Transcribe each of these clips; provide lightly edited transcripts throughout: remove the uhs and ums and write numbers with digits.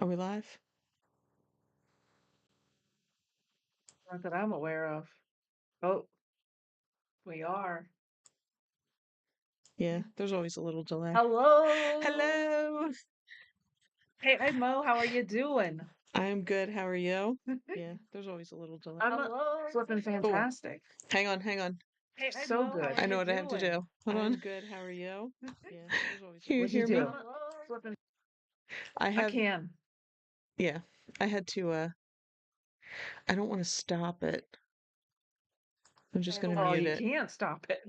Are we live? Not that I'm aware of. Oh, we are. Yeah, there's always a little delay. Hello. Hello. Hey, Mo, how are you doing? I'm good. How are you? Yeah, there's always a little delay. I'm flipping Oh, fantastic. hang on, hang on. So good. I know what I have to do. Hold on. I'm good. How are you? Yeah, there's always a Can you What'd you hear me? do? Flipping. I I have, can. yeah, I had to, I don't want to stop it. I'm just going to Oh, mute you it. can't stop it.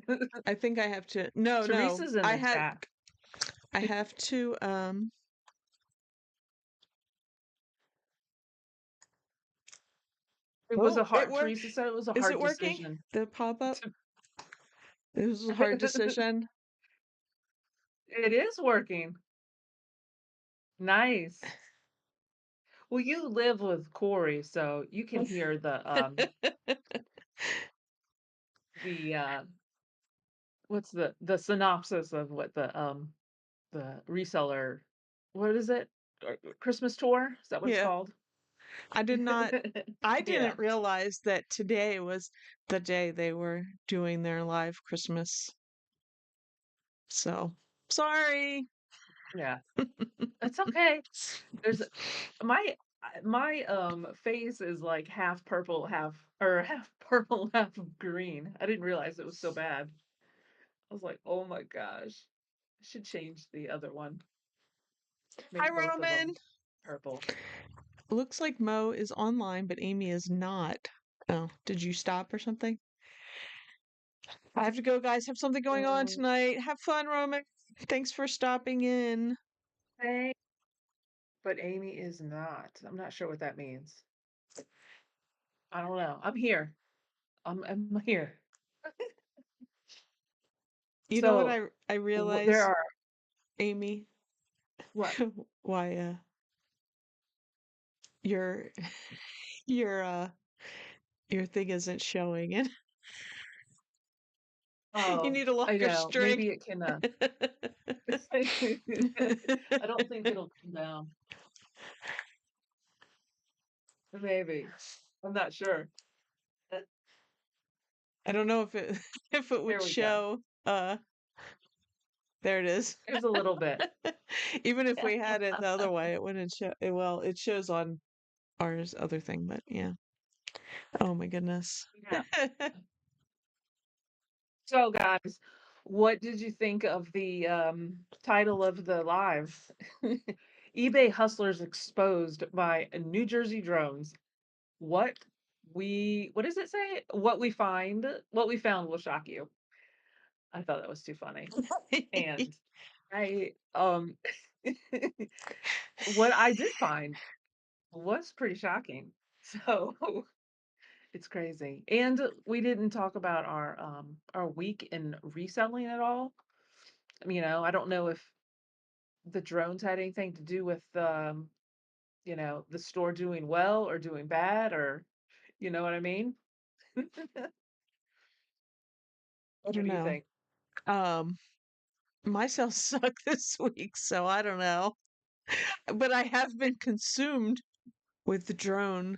I think I have to, no, Teresa's in the chat. I have to, It was oh, a it hard, worked. Teresa said it was a Is hard it working? decision. The pop-up? It was a hard decision. It is working. Nice. Well, you live with Corey, so you can hear the what's the synopsis of what the reseller, what is it? Christmas tour? Is that what it's Yeah. called? I did not I Yeah. didn't realize that today was the day they were doing their live Christmas. So, sorry. Yeah. It's okay. There's my face is like half purple, half purple, half green. I didn't realize it was so bad. I was like, "Oh my gosh. I should change the other one. Hi, Make both of Roman. them purple." Looks like Mo is online, but Amy is not. Oh, did you stop or something? I have to go, guys. Have something going on Mm, tonight. Have fun, Roman. Thanks for stopping in. okay. But Amy is not. I'm not sure what that means. I don't know. I'm here. I'm here. You know what So I there realize, are Amy? what? Why your your your thing isn't showing and you Oh, need a I longer know. string. Maybe it can. I don't think it'll come down. Maybe. I'm not sure. Uh, I don't know if it if it would There we go. show. There it is. There's a little bit. Even if we had it the other way, it wouldn't show. Well, it shows on ours other thing, but yeah. Oh my goodness. Yeah. So, guys, what did you think of the title of the live? eBay hustlers exposed by New Jersey drones. What what does it say? What we found will shock you. I thought that was too funny. And I what I did find was pretty shocking. So it's crazy. And we didn't talk about our week in reselling at all. I don't know if the drones had anything to do with the store doing well or doing bad, or you know what I mean? I What don't do you know. think? Um, my sales suck this week, so I don't know. But I have been consumed with the drone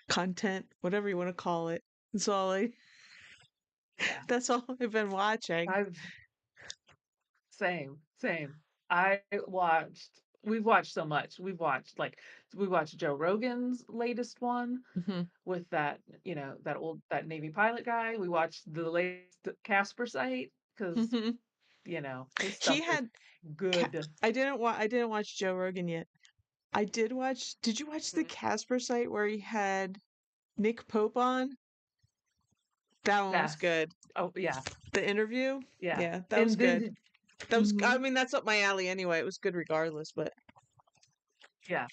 content, whatever you want to call it. That's all Yeah. that's all I've been watching. I've same. I watched we've watched so much. We watched Joe Rogan's latest one Hmm. with that Navy pilot guy. We watched the latest Casper site because Hmm. his He stuff is had good. I didn't watch Joe Rogan yet. I did watch Did you watch the Mhm. Casper site where he had Nick Pope on? That one was Yes. good. Oh yeah. The interview? Yeah. Yeah, that was And good. then I mhm, mean, that's up my alley anyway. It was good regardless, but yeah.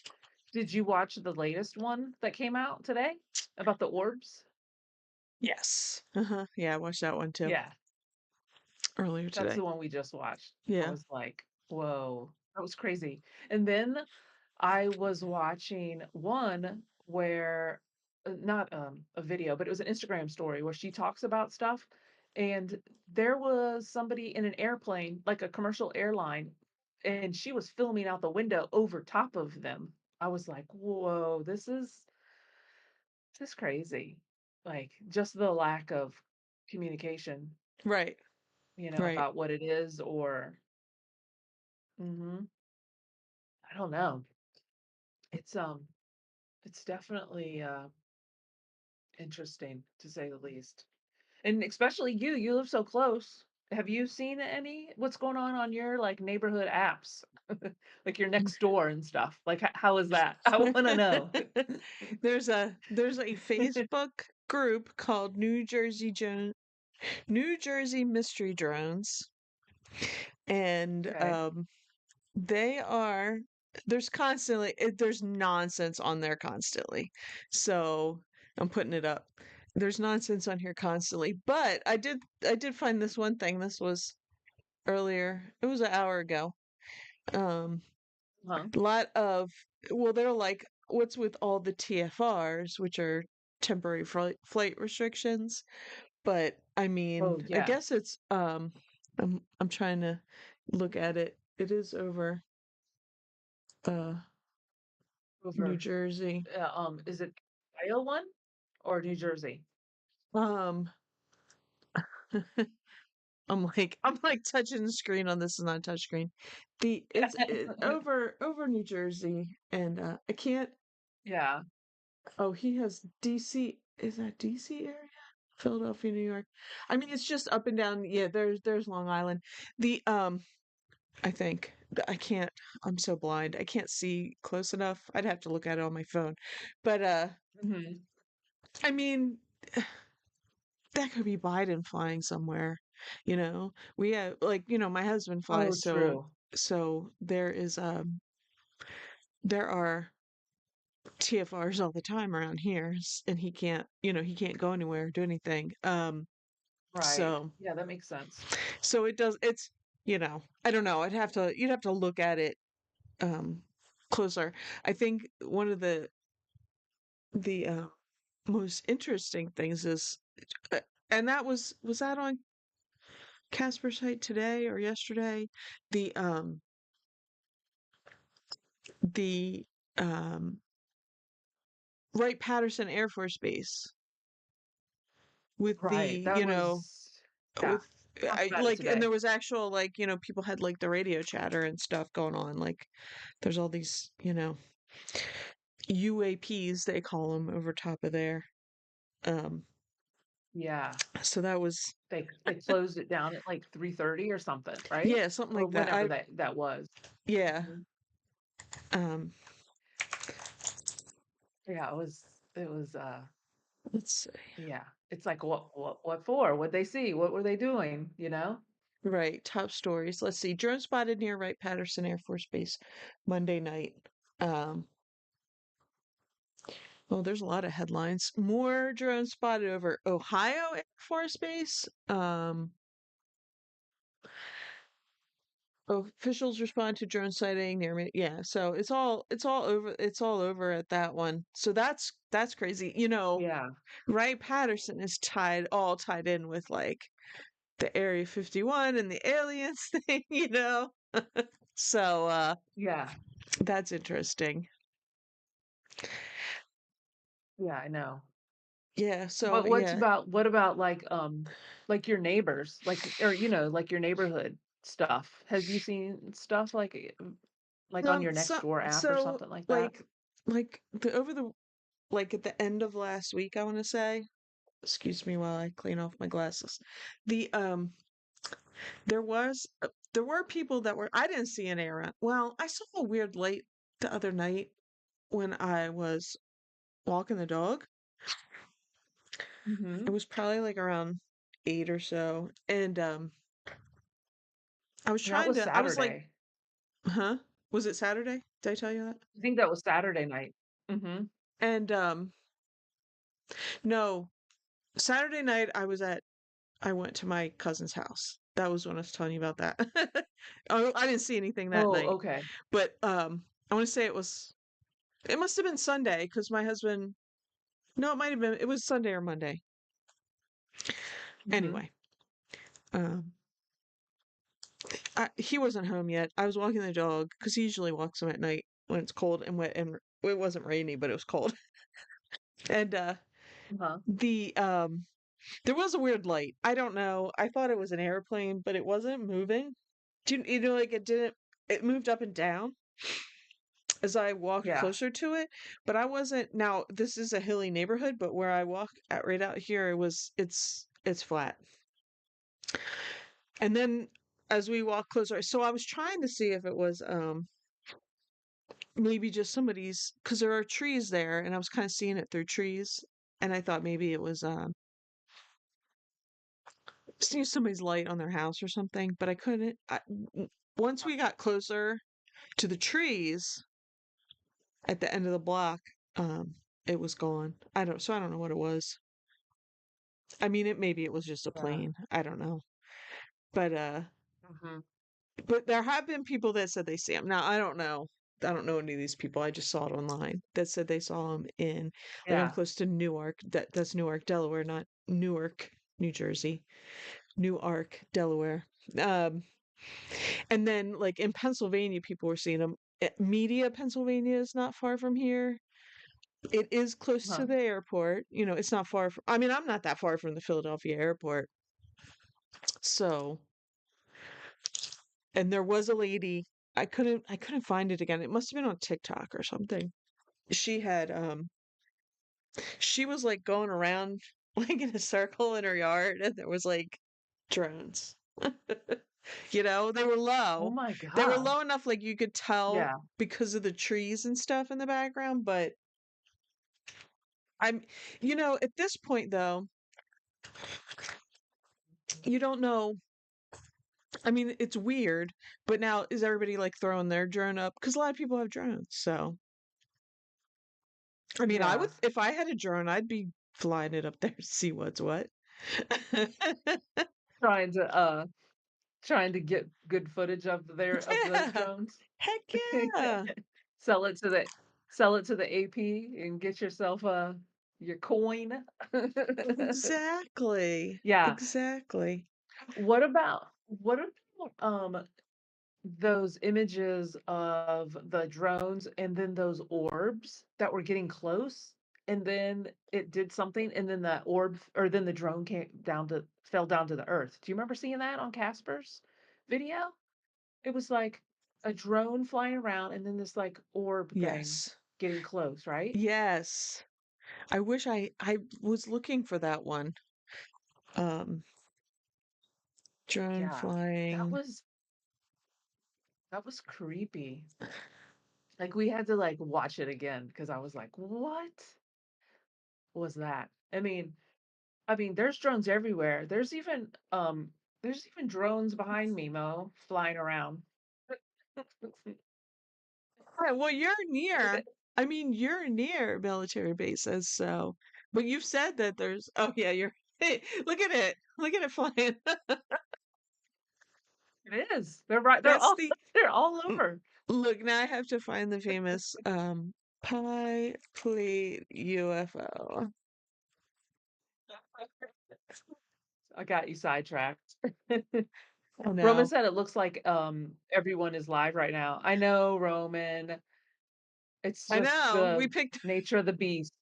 Did you watch the latest one that came out today about the orbs? yes. Uh-huh. Yeah, I watched that one too Yeah. earlier That's today. the one we just watched. I Yeah. was like, "Whoa, that was crazy." And then I was watching one where not a video, but it was an Instagram story where she talks about stuff, and there was somebody in an airplane, like a commercial airline, and she was filming out the window over top of them. I was like, "Whoa, this is crazy." Like, just the lack of communication, Right. Right. about what it is or mhm, I don't know. It's, um, it's definitely, interesting to say the least. And especially you live so close. Have you seen what's going on your, like, neighborhood apps? Like, your next door and stuff? Like, how is that? I wanna know. There's a Facebook group called New Jersey Mystery Drones, and Okay. they are there's nonsense on there constantly. So I'm putting it up. There's nonsense on here constantly, but I did find this one thing. This was earlier. It was an hour ago. Um, Huh. lot of well, they're like, what's with all the TFRs, which are temporary flight restrictions. But I mean, Oh, I yeah. guess it's I'm trying to look at it. It is over uh New Over, Jersey. is it Ohio one or New Jersey? Um I'm like touching the screen on this is not a touch screen. Over New Jersey, and I can't. Yeah. Oh, he has DC. Is that DC area? Philadelphia, New York. I mean, it's just up and down. Yeah, there's Long Island. The I think I can't. I'm so blind. I can't see close enough. I'd have to look at it on my phone. But Mhm. I mean, that could be Biden flying somewhere. We have like my husband Oh, flies, so true. there are TFRs all the time around here, and he can't go anywhere, do anything. Right. So Yeah, that makes sense. it does. I don't know. You'd have to look at it um closer. I think one of the most interesting things is, uh, and was that on Casper site today or yesterday? The the Wright Patterson Air Force Base with Right. That was yeah. with Talked I about it like, and today. there was actual, like, people had like the radio chatter and stuff going on. Like, there's all these UAPs, they call them, over top of there. Um, Yeah. so that was, They closed it down at, like, 3:30 or something, right? yeah, something Or like that. whenever that was. Yeah. Mhm. Um, Yeah, it was, let's see. yeah. It's like, what for? What'd they see? What were they doing, you know? Right, top stories. Let's see. Drone spotted near Wright Patterson Air Force Base Monday night. Um, well, there's a lot of headlines. More drones spotted over Ohio Air Force Base. Officials respond to drone sighting near me. Yeah, so it's all over at that one. So that's crazy. Yeah. Wright Patterson is tied in with like the Area 51 and the aliens thing. So Yeah. that's interesting. Yeah, I know. Yeah, so But yeah. what about, like your neighbors? Like or, like your neighborhood stuff? Have you seen stuff like on your next So door app or so something like that? like the over the like at the end of last week, I want to say. Excuse me while I clean off my glasses. The there were people that were I didn't see an error. Well, I saw a weird light the other night when I was walking the dog. It Mhm. was probably like around 8 or so, and That was I was like, Saturday. huh? Was it Saturday? Did I tell you that? I think that was Saturday night. Mhm. And no, Saturday night I went to my cousin's house. That was when I was telling you about that. I didn't see anything that Oh, night, okay. but I want to say it must have been Sunday because my husband. No, it might have been. It was Sunday or Monday. Mhm. Anyway, um, he wasn't home yet. I was walking the dog because he usually walks him at night when it's cold and wet and it wasn't rainy, but it was cold. And Uh-huh. the there was a weird light. I don't know. I thought it was an airplane, but it wasn't moving. You know, like it didn't, it moved up and down as I walked Yeah. closer to it, but I wasn't. Now, this is a hilly neighborhood, but where I walk at right out here, it's flat. And then as we walk closer, so I was trying to see if it was maybe just somebody's, because there are trees there, and I was kind of seeing it through trees, and I thought maybe it was seeing somebody's light on their house or something, but I couldn't. Once we got closer to the trees at the end of the block, um, it was gone. I don't know what it was. I mean, maybe it was just a Yeah. plane. I don't know. But Mhm. but there have been people that said they see him. Now, I don't know. I don't know any of these people. I just saw it online that said they saw him in, like, I'm Yeah. close to Newark. That's Newark, Delaware, not Newark, New Jersey. Newark, Delaware. Um, and then like in Pennsylvania, people were seeing them. Media, Pennsylvania is not far from here. It is close to Uh-huh. the airport. You know, it's not far from, I mean, I'm not that far from the Philadelphia airport. So, and there was a lady, I couldn't find it again. It must have been on TikTok or something. She had she was like going around like in a circle in her yard, and there was like drones. You know, they were Oh low. my They were god. low enough like you could tell Yeah. because of the trees and stuff in the background, but I'm you know, at this point though, you don't know. I mean, it's weird, but now is everybody like throwing their drone up? Because a lot of people have drones. So, I mean, I Yeah. would, if I had a drone, I'd be flying it up there to see what's what. Trying to trying to get good footage of those Yeah. drones. Heck yeah. Sell it to the sell it to the AP and get yourself your coin. Exactly. Yeah. Exactly. What about those images of the drones and then those orbs that were getting close and then it did something and then the orb or then the drone came down to fell down to the earth. Do you remember seeing that on Casper's video? It was like a drone flying around and then this like orb thing Yes. getting close, right? Yes. I wish I was looking for that one. Um, drone Yeah. That flying. was that was creepy. Like we had to like watch it again because I was like, what was that? I mean, there's drones everywhere. There's even drones behind me, Mo, flying around. Yeah, well, you're near. I mean, you're near military bases, so. But you've said that there's. Oh yeah, you're. Hey, look at it! Look at it flying. It is. They're right. They're That's all the. they're all l- over. Look, now I have to find the famous pie plate UFO. I got you sidetracked. Oh Roman no, said it looks like everyone is live right now. I know, Roman. It's I just know. We the picked. nature of the beast.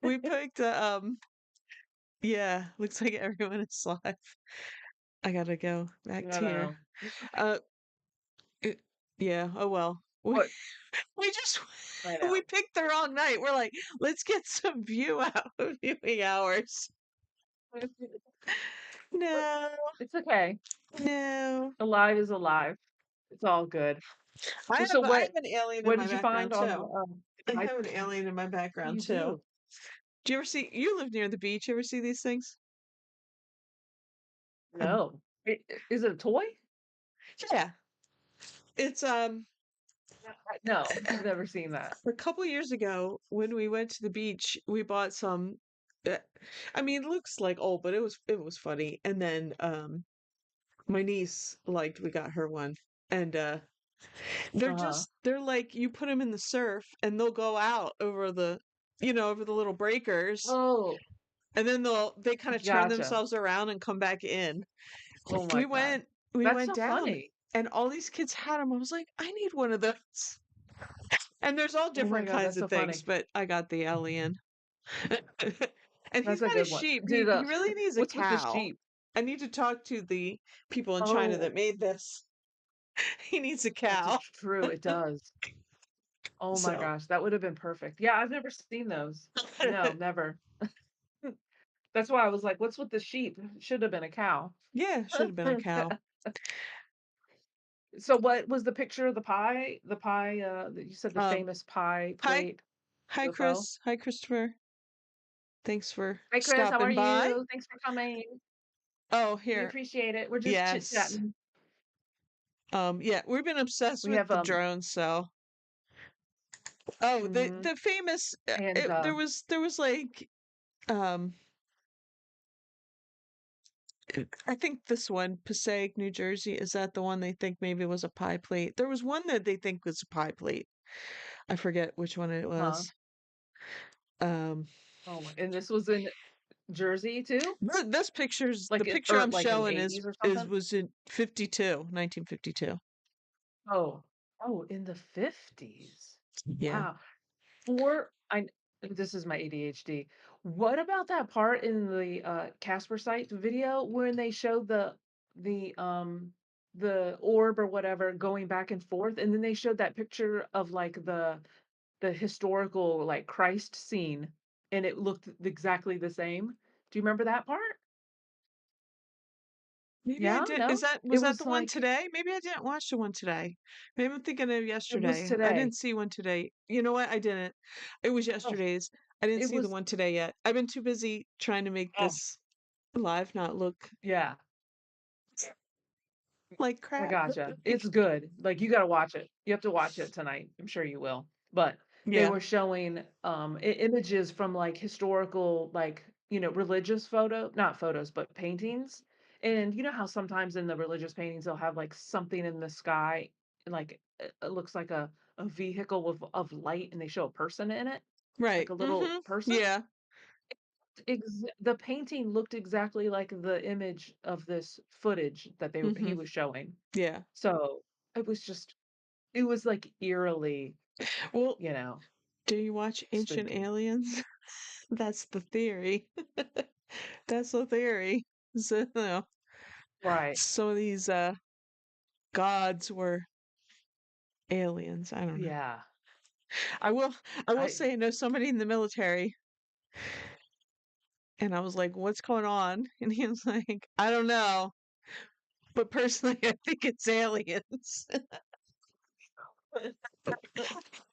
We picked. Yeah, looks like everyone is live. I gotta go back I to here. know. Uh, it- yeah. Oh well. What We just I we know. picked the wrong night. We're like, let's get some viewing hours. No, It's okay. no. Alive is alive. It's all good. Well, so I have an alien in what my did you background find on too. the I I have an alien in my oh, background you too. do? Do you ever see? You live near the beach. You ever see these things? Um, No. Is it a toy? yeah, it's No, I've never seen that. a couple years ago when we went to the beach, we bought some. uh, I mean, it looks like old, but it was funny. And then my niece liked we got her one, and Uh-huh. they're like you put them in the surf and they'll go out over the over the little breakers, Oh, and then they kind of turn gotcha. themselves around and come back in. Oh my We God. we That's went so down funny. and all these kids had them. I was like, I need one of those. And there's all Oh my different god, kinds that's of so things, funny. but I got the alien. And he's That's a got a good one. sheep. Did, He really needs a what's with the cow. sheep? I need to talk to the people in China Oh, that made this. He needs a that's cow. true, it does. Oh my So, gosh, that would have been perfect. Yeah, I've never seen those. No, never. That's why I was like, "What's with the sheep?" Should have been a cow. yeah, should have been a cow. So what was the picture of the pie? The pie, that you said the Um, famous pie hi, plate hi, UFO? Chris. Hi, Christopher. Thanks for "Hi, Chris, how are stopping by. you? Thanks for coming. Oh, We here. appreciate it. We're just Yes. chit-chatting." Yeah, we've been obsessed We with have, the drones, so oh, mhm, the famous and, there was like um I think this one, Passaic, New Jersey, is that the one they think maybe was a pie plate? There was one that they think was a pie plate. I forget which one it huh? was. Um, Oh my, and this was in Jersey too? this picture's the Like, it picture or I'm like in the showing '80s or is something? was in 52, 1952. Oh. Oh, in the '50s. Yeah. Wow. For I this is my ADHD. What about that part in the, Casper site video when they showed the, um, the orb or whatever going back and forth, and then they showed that picture of, like, the historical, like, Christ scene, and it looked exactly the same? Do you remember that part? Maybe I Yeah? did. No? It Was that was the one like today? Maybe I didn't watch the one today. Maybe I'm thinking of it was yesterday. I today. didn't see one today. You know what? I didn't. It was Oh, yesterday's. I didn't it see the was one today yet. I've been too busy trying to make oh, this live not look yeah. like I crap. gotcha. It's good. Like, you gotta watch it. You have to watch it tonight. I'm sure you will. But they Yeah, were showing, images from, like, historical, like, religious not photos, but paintings. And you know how sometimes in the religious paintings, they'll have, like, something in the sky, and, like, it looks like a vehicle of light, and they show a person in it, like right. a little Mm-hmm. person? Yeah. The painting looked exactly like the image of this footage that he Mm-hmm. was showing. Yeah. So, it was just it was, like, eerily, Well, you know, do you watch Ancient spooky. Aliens? That's the theory. That's the theory. So, Right. some of these gods were aliens. I don't know. Yeah. I will I will I say I know somebody in the military and I was like, "What's going on?" And he was like, "I don't know, but personally I think it's aliens."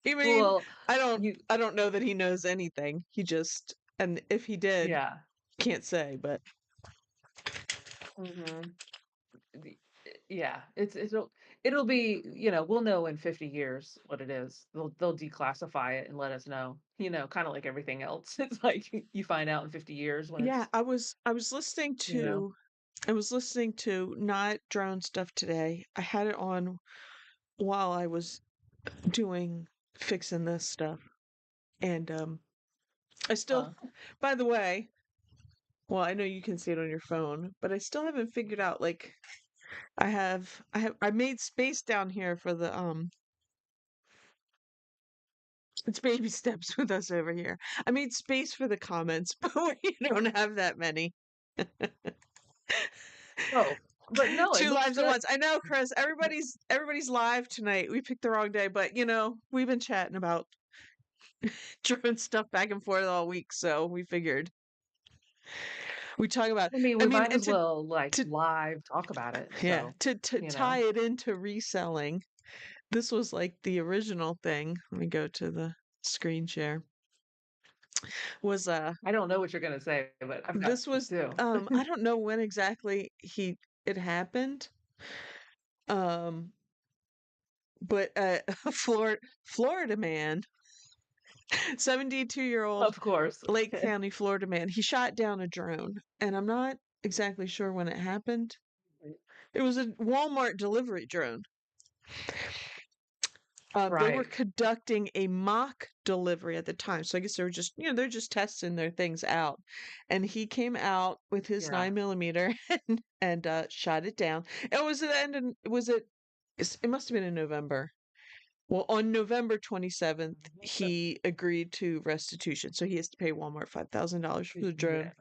I mean, well, I don't you I don't know that he knows anything. He just and if he did, yeah. can't say, but Mhm. The yeah, it'll be, we'll know in 50 years what it is. They'll declassify it and let us know, kinda like everything else. It's like you find out in 50 years when yeah, it's, I was you know listening to not drone stuff today. I had it on while I was doing fixing this stuff. And I still uh, by the way, well, I know you can see it on your phone, but I still haven't figured out like I made space down here for the it's baby steps with us over here. I made space for the comments, but we don't have that many. oh, but no, it Two looks lives at good. once. I know, Chris. Everybody's live tonight. We picked the wrong day, but we've been chatting about drone stuff back and forth all week, so we figured we talk about. I mean, I we mean, might and as well, like, to live talk about it, yeah, so, to you tie know? it into reselling. This was like the original thing. Let me go to the screen share. Was I don't know what you're gonna say, but I've got this some was too. I don't know when exactly he it happened. Um but a Florida man, 72-year-old Of course. Lake County, Florida man, he shot down a drone and I'm not exactly sure when it happened. It was a Walmart delivery drone. They were Right. conducting a mock delivery at the time. So I guess they were just, they're just testing their things out. And he came out with his Yeah. 9 millimeter and shot it down. It was at the end of, was it, it must have been in November. Well, on November 27th, So he agreed to restitution. So he has to pay Walmart $5,000 for the yeah, drone.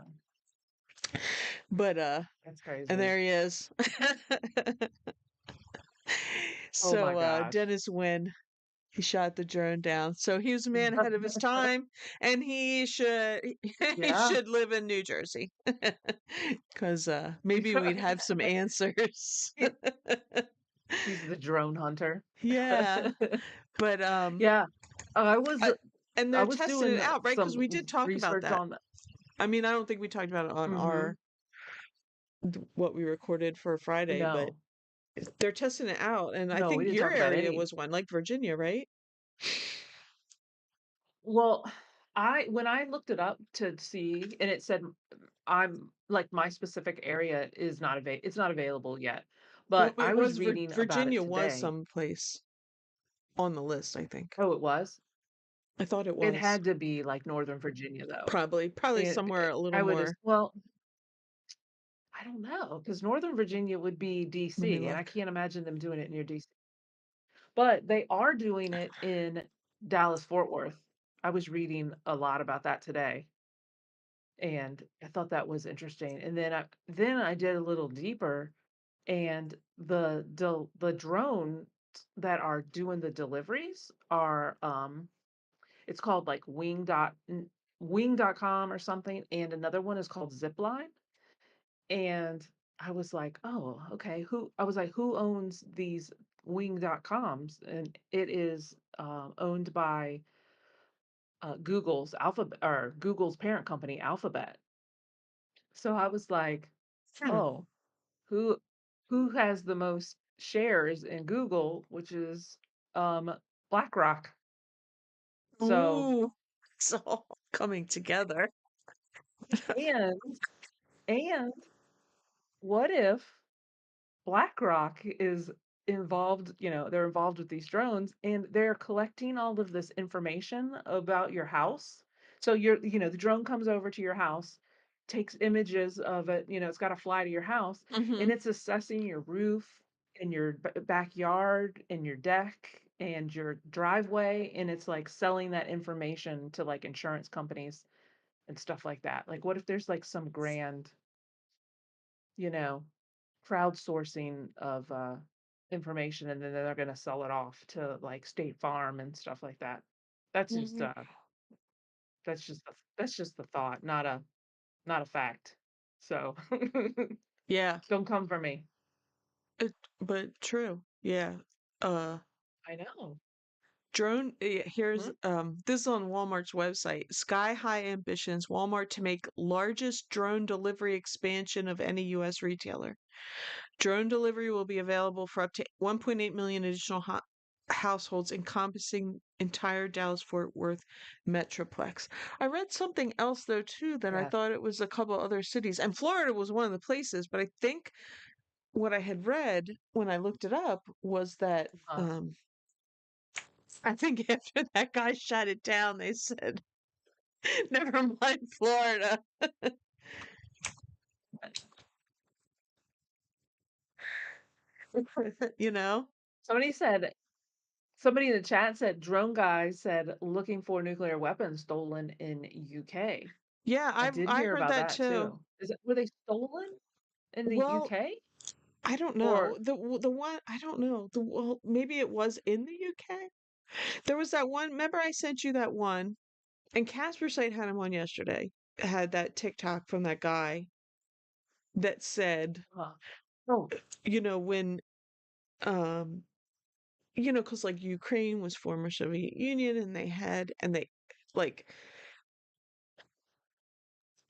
But that's and crazy. there he is. Oh my So gosh. Dennis Wynn, he shot the drone down. So he was a man ahead of his time, and he should he Yeah. should live in New Jersey. Because maybe we'd have some answers. He he's the drone hunter. Yeah, but Yeah. I was I, and I they're was testing it doing out, right? Because some we did talk about research that. on I mean, I don't think we talked about it on mhm. our what we recorded for Friday, but No. they're testing it out, and I No, we think didn't your talk about area any. was one, like Virginia, right? Well, I when I looked it up to see and it said I'm like my specific area is not it's not available yet. Well, But I it was was reading about it Virginia was today. someplace on the list, I think. Oh, it was? I thought it It was. had to be like Northern Virginia though. Probably And somewhere a little I would more. well, I don't know because Northern Virginia would be Let me DC and I look. can't imagine them doing it near DC. But they are doing it in Dallas Fort Worth. I was reading a lot about that today. And I thought that was interesting, and then I did a little deeper, and the drones that are doing the deliveries are, it's called, like, Wing.com or something, and another one is called Zipline, and I was like, "Oh, okay, who" I was like, "Who owns these Wing.coms?" And it is, owned by, Google's parent company, Alphabet. So I was like, Hmm. "Oh, who who has the most shares in Google, which is BlackRock." So, Ooh, it's all coming together. and and what if BlackRock is involved, they're involved with these drones and they're collecting all of this information about your house. So the drone comes over to your house, takes images of it, it's got to fly to your house Hmm. and it's assessing your roof and your backyard and your deck and your driveway and it's like selling that information to like insurance companies and stuff like that. Like what if there's like some grand, you know, crowdsourcing of, information, and then they're gonna sell it off to, like, State Farm and stuff like that. That's just, uh that's just the thought, not a fact. So, Yeah, don't come for me. but true. Yeah. Uh, I know. here's Mhm. this is on Walmart's website. Sky high ambitions, Walmart to make largest drone delivery expansion of any US retailer. Drone delivery will be available for up to 1.8 million additional households encompassing entire Dallas-Fort Worth metroplex. I read something else though too that I Yeah. thought it was a couple other cities, and Florida was one of the places, but I think what I had read when I looked it up was that Uh, I think after that guy shut it down, they said, "Never mind Florida." You know? somebody said somebody in the chat said, "Drone guy said looking for nuclear weapons stolen in UK." Yeah, I I've did I hear heard about that that too. too. Were they stolen in the Well, UK? I don't know. Or The one I don't know. Well, maybe it was in the UK. There was that one. Remember, I sent you that one, and Casper site had him on yesterday. Had that TikTok from that guy that said, uh, oh, when um because like Ukraine was former Soviet Union, and they like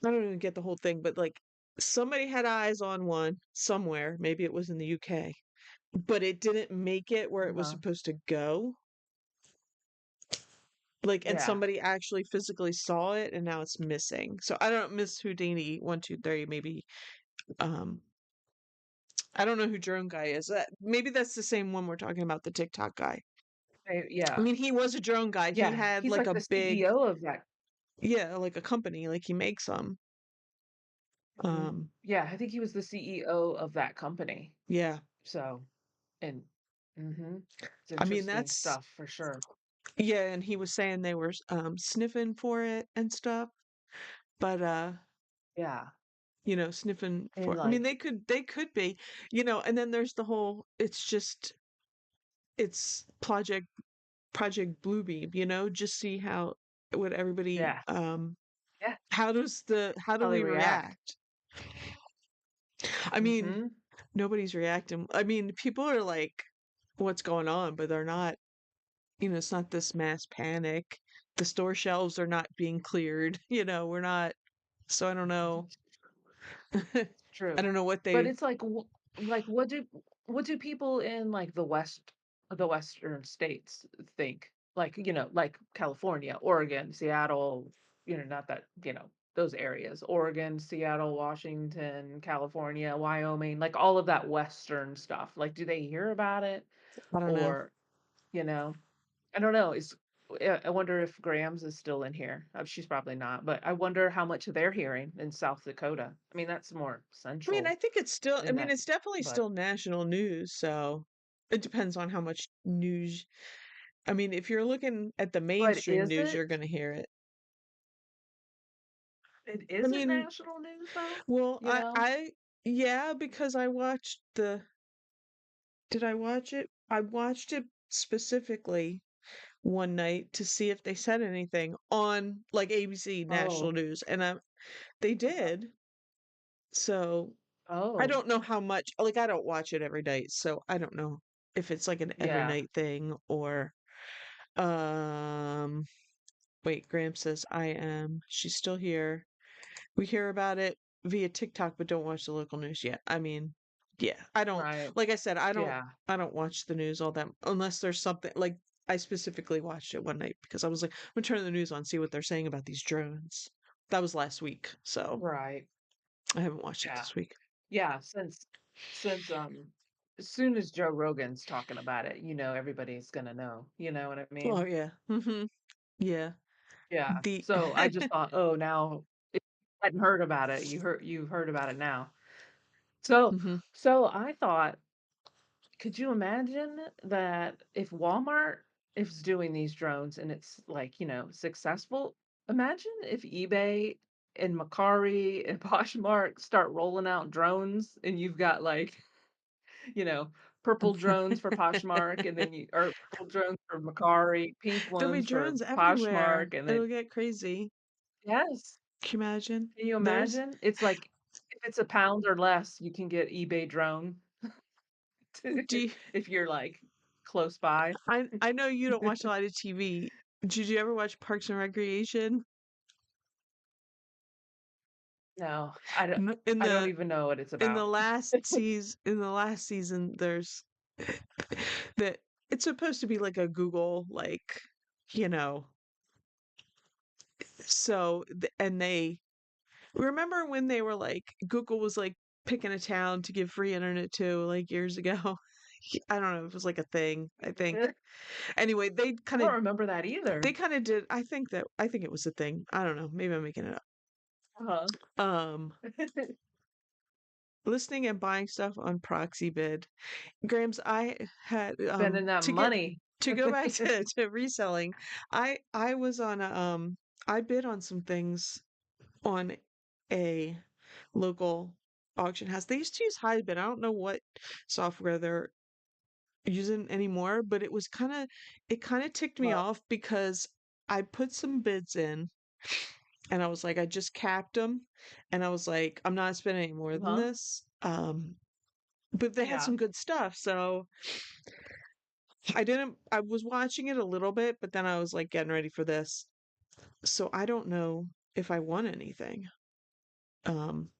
I don't even get the whole thing, but like somebody had eyes on one somewhere. Maybe it was in the UK, but it didn't make it where it was uh, supposed to go. Like, and yeah. somebody actually physically saw it, and now it's missing. So I don't Miss Houdini 123. Maybe um I don't know who Drone Guy is. Maybe that's the same one we're talking about, the TikTok guy. I Yeah. mean, he was a drone guy. He Yeah, had he's like like a the big, CEO of that. yeah, like a company, like he makes them. Mhm. Um, Yeah, I think he was the CEO of that company. yeah. So, and Mhm. It's I mean, interesting that's stuff for sure. yeah, and he was saying they were sniffing for it and stuff, but Yeah. sniffing And, for I mean, like they could be, and then there's the whole it's Project Bluebeam, just see what everybody yeah. Yeah. how do How they we react. react? I mean, Mhm. nobody's reacting. I mean, people are like, what's going on? But they're not, it's not this mass panic. The store shelves are not being cleared. We're not, so I don't know. I True. don't know what But they, it's like, like, what do people in, like, the Western states think? Like, like California, Oregon, Seattle, not that, those areas. Oregon, Seattle, Washington, California, Wyoming, like, all of that Western stuff. Like, do they hear about it? I don't know. Or, you know I don't know, I wonder if Grams is still in here. She's probably not, but I wonder how much they're hearing in South Dakota. I mean, that's more I mean, central I in mean, that, it's definitely but still national news. So it depends on how much news. I mean, if you're looking at the mainstream is news, it? you're going to hear it. It I isn't mean, national news though, well, you know? yeah, because did I watch it? I watched it specifically one night to see if they said anything on like ABC national Oh, news, and they uh-huh. did. So I Oh, don't know how much, like, I don't watch it every night, so I don't know if it's like an every yeah, night thing or, um, wait, Graham says, she's still here. We hear about it via TikTok, but don't watch the local news yet. I mean, yeah, I don't, right. like I said, Yeah, I don't watch the news all that unless there's something like I specifically watched it one night because I was like, I'm gonna turn the news on, see what they're saying about these drones. That was last week, so right. I haven't watched it Yeah. this week. Yeah, since as soon as Joe Rogan's talking about it, everybody's gonna know. You know what I Oh mean? yeah. Yeah. Yeah. The So I just thought, oh, now if you hadn't heard about it, you've heard about it now. So hmm so I thought, could you imagine that if Walmart is doing these drones and it's like, successful, imagine if eBay and Macari and Poshmark start rolling out drones and you've got like, you know, purple drones for Poshmark and then or purple drones for Macari, pink There'll be ones for drones everywhere. Poshmark and then It'll get crazy. yes. Can you imagine? Can you There's imagine? It's like if it's a pound or less, you can get eBay drone do you, if you're like close by. I know you don't watch a lot of TV. Did you ever watch Parks and Recreation? No, I don't In the in I don't the even know what it's in the about. last season, there's that it's supposed to be like a Google, like, you know, and they remember when they were like Google was like picking a town to give free internet to like years ago. I don't know if it was like a thing, I think. I Anyway, don't remember that either. they kind of did. I think it was a thing. I don't know. Maybe I'm making it Uh-huh. up. Listening and buying stuff on proxy bid. Grams, I had Spending that money. to go back to reselling. I was on a I bid on some things on a local auction house. They used to use Hybid. I don't know what software they're using anymore, but it kind of ticked me Uh-huh. off because I put some bids in and I was like, I just capped them, and I was like, I'm not spending any more than Uh-huh. this. But they had Yeah. some good stuff, so I didn't. I was watching it a little bit, but then I was like getting ready for this, so I don't know if I won anything. Um,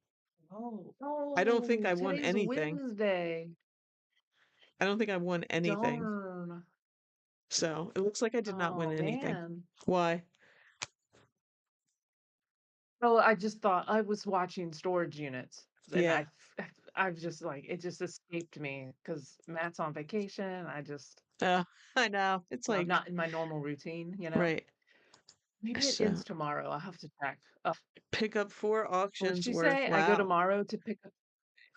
Oh, I don't think oh, I won today's anything. Wednesday. I don't think I won anything. Darn. So it looks like I did not win Oh, anything. man. Why? Oh, I just thought I was watching storage units, and Yeah. I've just like it just escaped me because Matt's on vacation. Uh, I know. It's I'm like not in my normal routine. right. Maybe it So ends tomorrow. I'll have to check. pick up four What'd auctions she worth. say? I go Wow. tomorrow to pick up.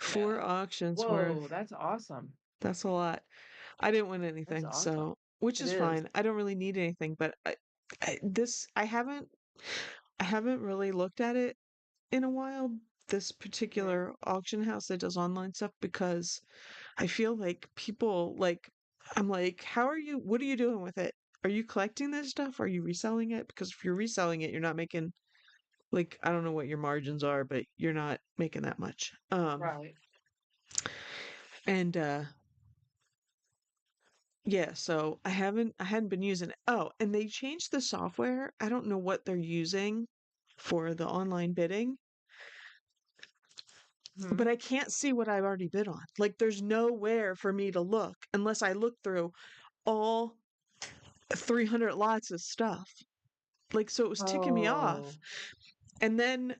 Four Yeah. auctions worth. Whoa, that's awesome. That's a lot. I didn't win That's anything, awesome. so which It is is. fine. I don't really need anything, but I haven't really looked at it in a while, this Mhm. particular auction house that does online stuff, because I feel like people like I'm like, what are you doing with it? Are you collecting this stuff? Are you reselling it? Because if you're reselling it, you're not making like I don't know what your margins are, but you're not making that much. Right. And yeah, so I hadn't been using it. Oh, and they changed the software. I don't know what they're using for the online bidding, but Mhm. I can't see what I've already bid on. Like there's nowhere for me to look unless I look through all 300 lots of stuff. Like so it was ticking me off. Oh, And then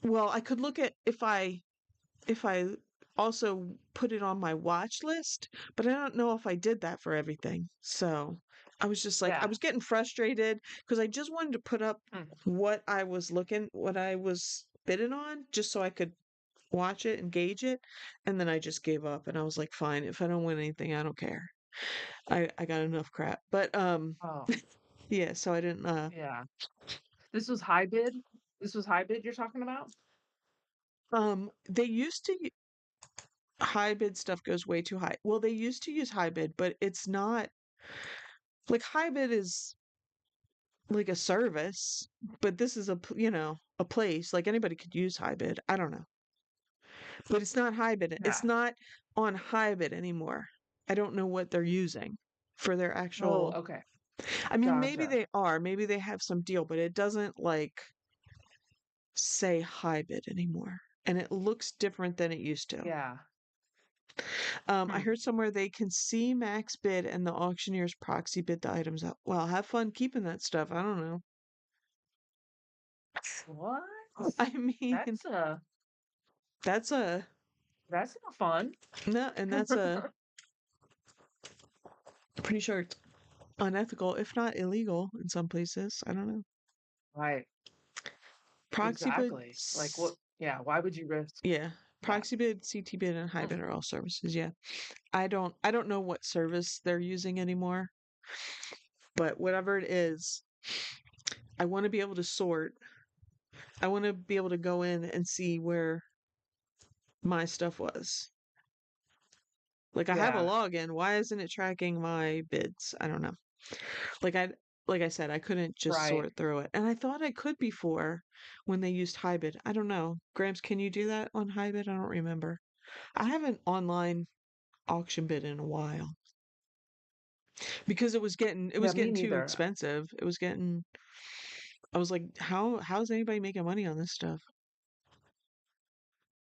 well, I could look at if I also put it on my watch list, but I don't know if I did that for everything. So I was just like, I yeah. was getting frustrated because I just wanted to put up Hmm. what I was bidding on, just so I could watch it and gauge it. And then I just gave up and I was like, fine, if I don't win anything, I don't care. I got enough crap. But Oh, yeah, so I didn't yeah. This was high bid? This was high bid you're talking about? they used to high bid stuff goes way too high. Well, they used to use high bid, but it's not like high bid is like a service, but this is a place like anybody could use high bid. I don't know, but it's not high bid. It's Yeah. not on high bid anymore. I don't know what they're using for their Oh, actual. okay. I mean, maybe Gotcha. they are. Maybe they have some deal, but it doesn't like say high bid anymore, and it looks different than it used to. Yeah. I Hmm. heard somewhere they can see max bid and the auctioneers proxy bid the items out. Well, have fun keeping that stuff. I don't know. What? I mean, That's uh that's a that's not fun. no, and that's a pretty sure it's unethical, if not illegal, in some places. I don't know. Right. Proxy bid, Exactly. Like what? Yeah, why would you risk yeah, that? proxy bid, CT bid, and high Mm. bid are all services. Yeah, I don't know what service they're using anymore, but whatever it is, I want to be able to sort. I want to be able to go in and see where my stuff was. Like I have a Yeah. login. Why isn't it tracking my bids? I don't know. Like I like I said, I couldn't just Right. sort through it. And I thought I could before when they used Hybid. I don't know. Gramps, can you do that on Hybid? I don't remember. I haven't online auction bid in a while because it Yeah, was me getting too neither. expensive. It was getting I was like, how's anybody making money on this stuff?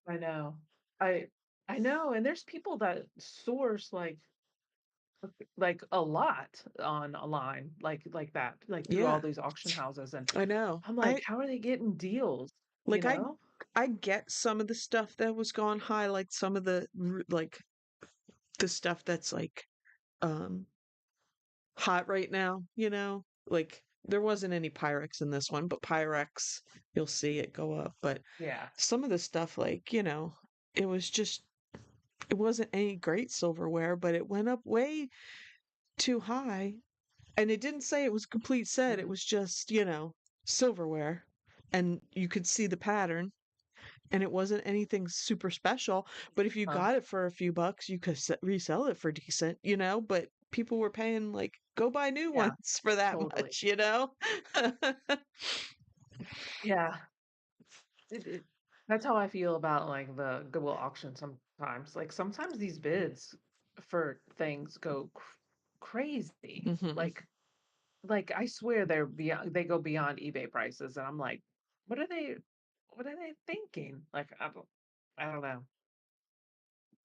I know. I I know, and there's people that source like a lot on a line like that, like through all Yeah, these auction houses, and I know. I'm like, how are they getting deals? You Like know? I get some of the stuff that was gone high, like some of like the stuff that's like um hot right now, Like there wasn't any Pyrex in this one, but Pyrex, you'll see it go up. But Yeah. some of the stuff, like, it was just, it wasn't any great silverware, but it went up way too high. And it didn't say it was a complete set, it Mhm. was just, silverware. And you could see the pattern, and it wasn't anything super special. But if you Huh. got it for a few bucks, you could resell it for decent. But people were paying like go buy new Yeah, ones for that totally. much. Yeah. It that's how I feel about like the Goodwill auction sometimes. Like sometimes these bids for things go crazy. Hmm. Like I swear they go beyond eBay prices, and I'm like, what are they what are they thinking? Like I don't know.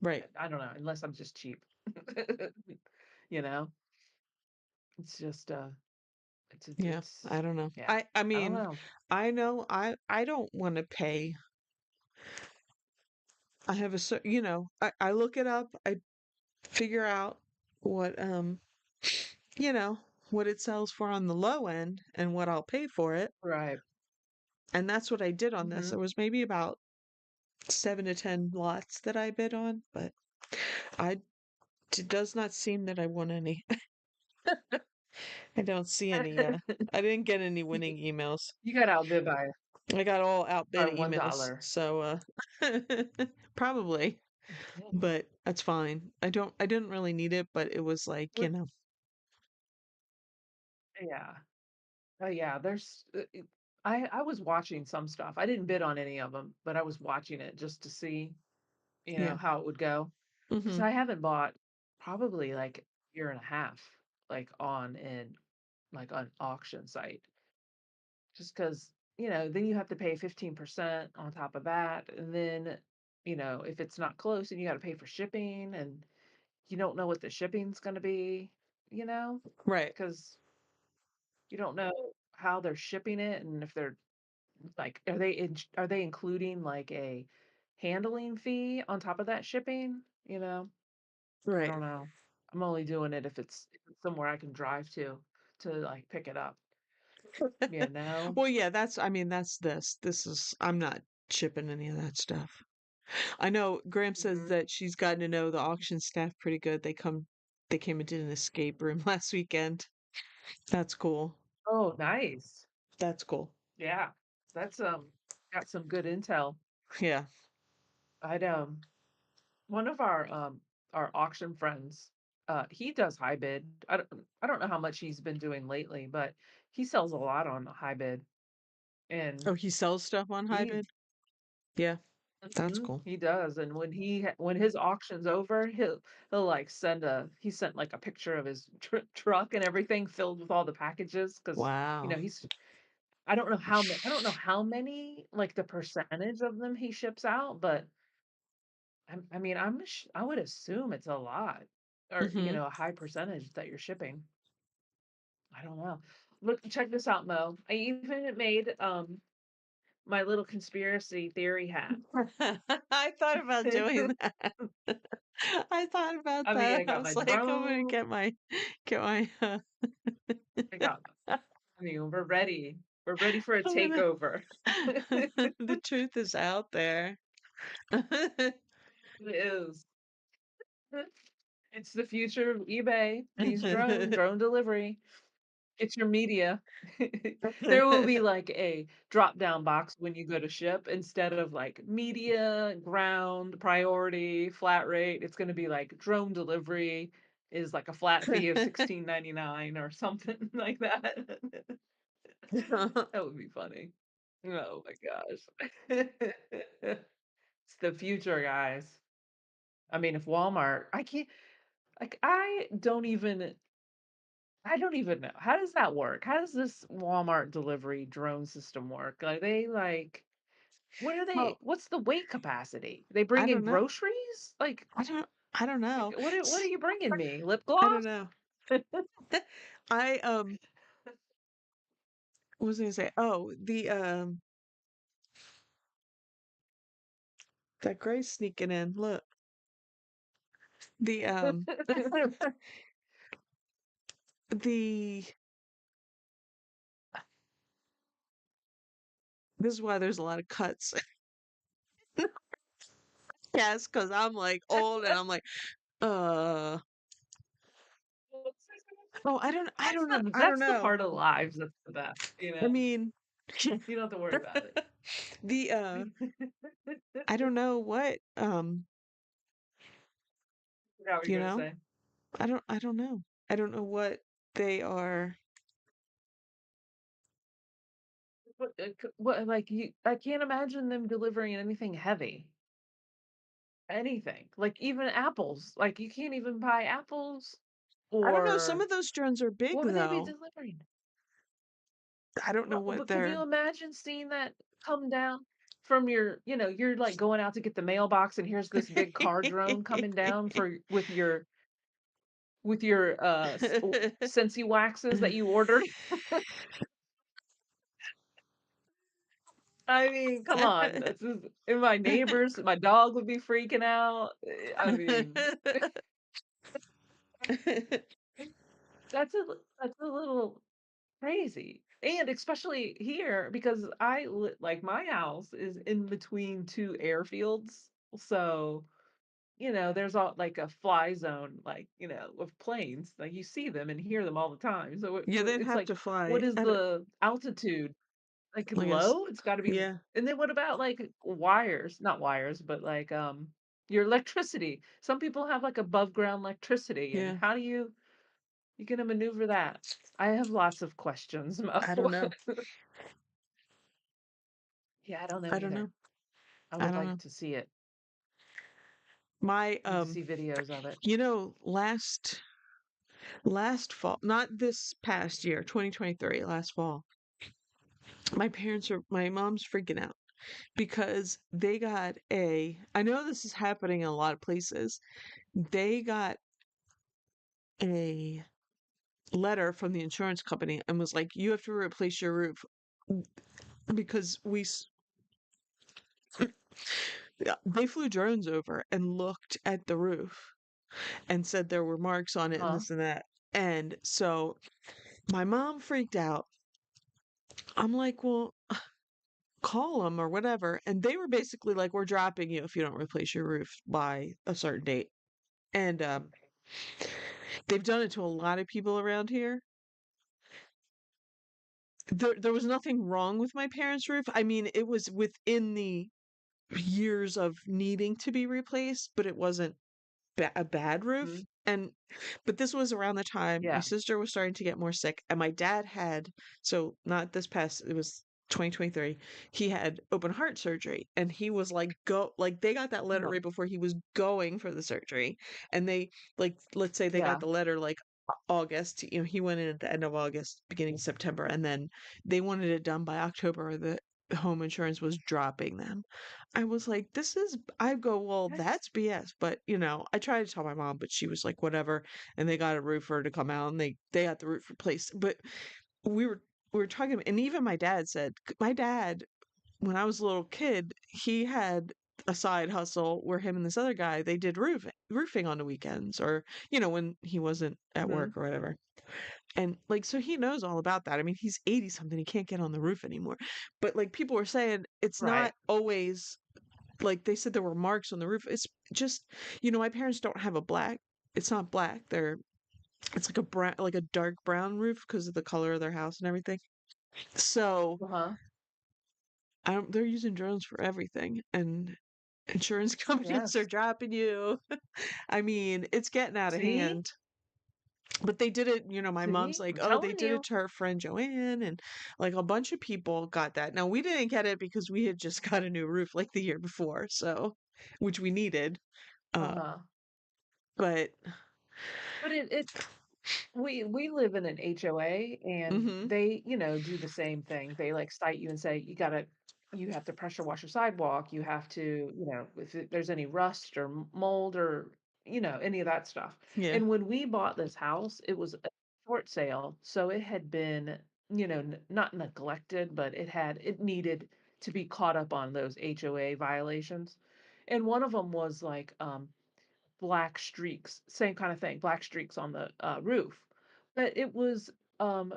Right. I don't know, unless I'm just cheap. You know? It's just Yeah. it's I don't know. yeah. I I don't mean, know. I know I don't want to pay. I have I look it up. I figure out what you know, what it sells for on the low end and what I'll pay for it. Right. And that's what I did on this. Hmm. There was maybe about 7 to 10 lots that I bid on, but I It does not seem that I won any. I don't see any, I didn't get any You winning emails. you got outbid I got all outbid by emails, $1. so, probably, Yeah. but that's fine. I didn't really need it, but it was like, What yeah. Oh, yeah, I was watching some stuff. I didn't bid on any of them, but I was watching it just to see, yeah. how it would go. Because Mhm. I haven't bought probably, like, a year and a half, like, on auction site. Just because then you have to pay 15% on top of that, and then, if it's not close, then you gotta pay for shipping, and you don't know what the shipping's gonna be, you know, Right, because you don't know how they're shipping it and if they're like, are they including, like, a handling fee on top of that shipping, I right. don't know. I'm only doing it if it's somewhere I can drive to, like, pick it up, you know? Well, yeah, I mean, that's this. This is I'm not shipping any of that stuff. I know Graham says Mhm. that she's gotten to know the auction staff pretty good. They came and did an escape room last weekend. That's cool. Oh, nice. That's cool. Yeah. That's, got some good intel. Yeah. I'd, one of our auction friends, he does high bid. I don't know how much he's been doing lately, but he sells a lot on high bid, and Oh, he sells stuff on he Hybid? Yeah, that's cool. he does, and when his auction's over, he'll, like, he sent, like, a picture of his truck and everything filled with all the packages because Wow. he's I don't know how many, like, the percentage of them he ships out, but I mean, I would assume it's a lot or, Mhm. a high percentage that you're shipping. I don't know. Look, check this out, Mo. I even made my little conspiracy theory hat. I thought about doing that. I thought about I mean, that. I I got was my like, I'm gonna drone. get my I got I mean, we're ready. We're ready for a I'm gonna takeover. the truth is out there. It is. It's the future of eBay. These drone delivery. It's your media. There will be like a drop down box when you go to ship instead of like media, ground, priority, flat rate. It's going to be like drone delivery is like a flat fee of 16.99 or something like that. That would be funny. Oh my gosh. It's the future, guys. I mean, if Walmart, I can't like I don't even know. How does that work? How does this Walmart delivery drone system work? Are they like, Well, what's the weight capacity? They I bring in don't know. groceries? I don't know. What are you bringing me? Lip I don't gloss? know. I what was I gonna say? Oh, that gray sneaking in. Look. The the this is why there's a lot of cuts. Yes, because I'm like old and I'm like, uh oh, I don't That's the know. part of lives that's the best, I mean You don't have to worry about it. the I don't know what Forgot what you you're gonna know, say. I don't know. I don't know what they are. What like I can't imagine them delivering anything heavy. Anything. Like even apples. Like you can't even buy apples I don't know. Some or of those drones are big what would they be though. delivering? I don't know Well, what but can they're you imagine seeing that come down from you're like going out to get the mailbox and here's this big car drone coming down for with your Scentsy waxes that you ordered? I mean, come on. This is and my neighbors, my dog would be freaking out. I mean, that's a little crazy. And especially here because like my house is in between two airfields. So, there's all like a fly zone, like, of planes, like you see them and hear them all the time. So Yeah, they'd it's have like, to fly what is at a the altitude? Like like a s low? It's got to be. yeah, And then what about like wires? Not wires, but like your electricity. Some people have like above ground electricity, and yeah. how do you gonna maneuver that? I have lots of questions, Mo. I don't know. Yeah, I don't know I don't either. know. I I would don't like know. to see it. My, Need to see videos of it. last fall, not this past year, 2023, last fall, my mom's freaking out because they got I know this is happening in a lot of places. They got a letter from the insurance company and was like, you have to replace your roof because yeah, they flew drones over and looked at the roof and said there were marks on it and Huh? this and that. And so my mom freaked out. I'm like, well, call them or whatever. And they were basically like, we're dropping you if you don't replace your roof by a certain date. And they've done it to a lot of people around here. There was nothing wrong with my parents' roof. I mean, it was within the years of needing to be replaced, but it wasn't a bad roof. Mhm. And but this was around the time my Yeah. sister was starting to get more sick, and my dad had, so not this past, it was 2023. He had open heart surgery, and he was like, go, like they got that letter Uh-huh. right before he was going for the surgery, and they, like, let's say they got Yeah. the letter like August. He went in at the end of August, beginning of September, and then they wanted it done by October. Or the home insurance was dropping them. I was like, this is, I go, well, Yes. that's BS. But, I tried to tell my mom, but she was like, whatever. And they got a roofer to come out and they got the roof replaced. But we were, we were talking, and even my dad said, my dad, when I was a little kid, he had a side hustle where him and this other guy, they did roofing on the weekends or, when he wasn't at Mhm. work or whatever. And like, so he knows all about that. I mean, he's 80 something, he can't get on the roof anymore. But like people were saying, it's not Right. always like they said there were marks on the roof. It's just, my parents don't have a black. It's not black. It's like a brown, like a dark brown roof because of the color of their house and everything. So Uh-huh. they're using drones for everything, and insurance companies are Yes. dropping you. I mean, it's getting out of See? hand. But they did it, my mom's See? like, I'm oh, they telling did it you. to her friend Joanne, and like a bunch of people got that. Now we didn't get it because we had just got a new roof like the year before, so which we needed. Uh, Uh-huh. but But it we live in an HOA, and hmm they, do the same thing. They like cite you and say you have to pressure wash your sidewalk. You have to, if there's any rust or mold or, any of that stuff. yeah. And when we bought this house, it was a short sale, so it had been, not neglected, but it needed to be caught up on those HOA violations. And one of them was like black streaks, same kind of thing, black streaks on the, roof. But it was, um,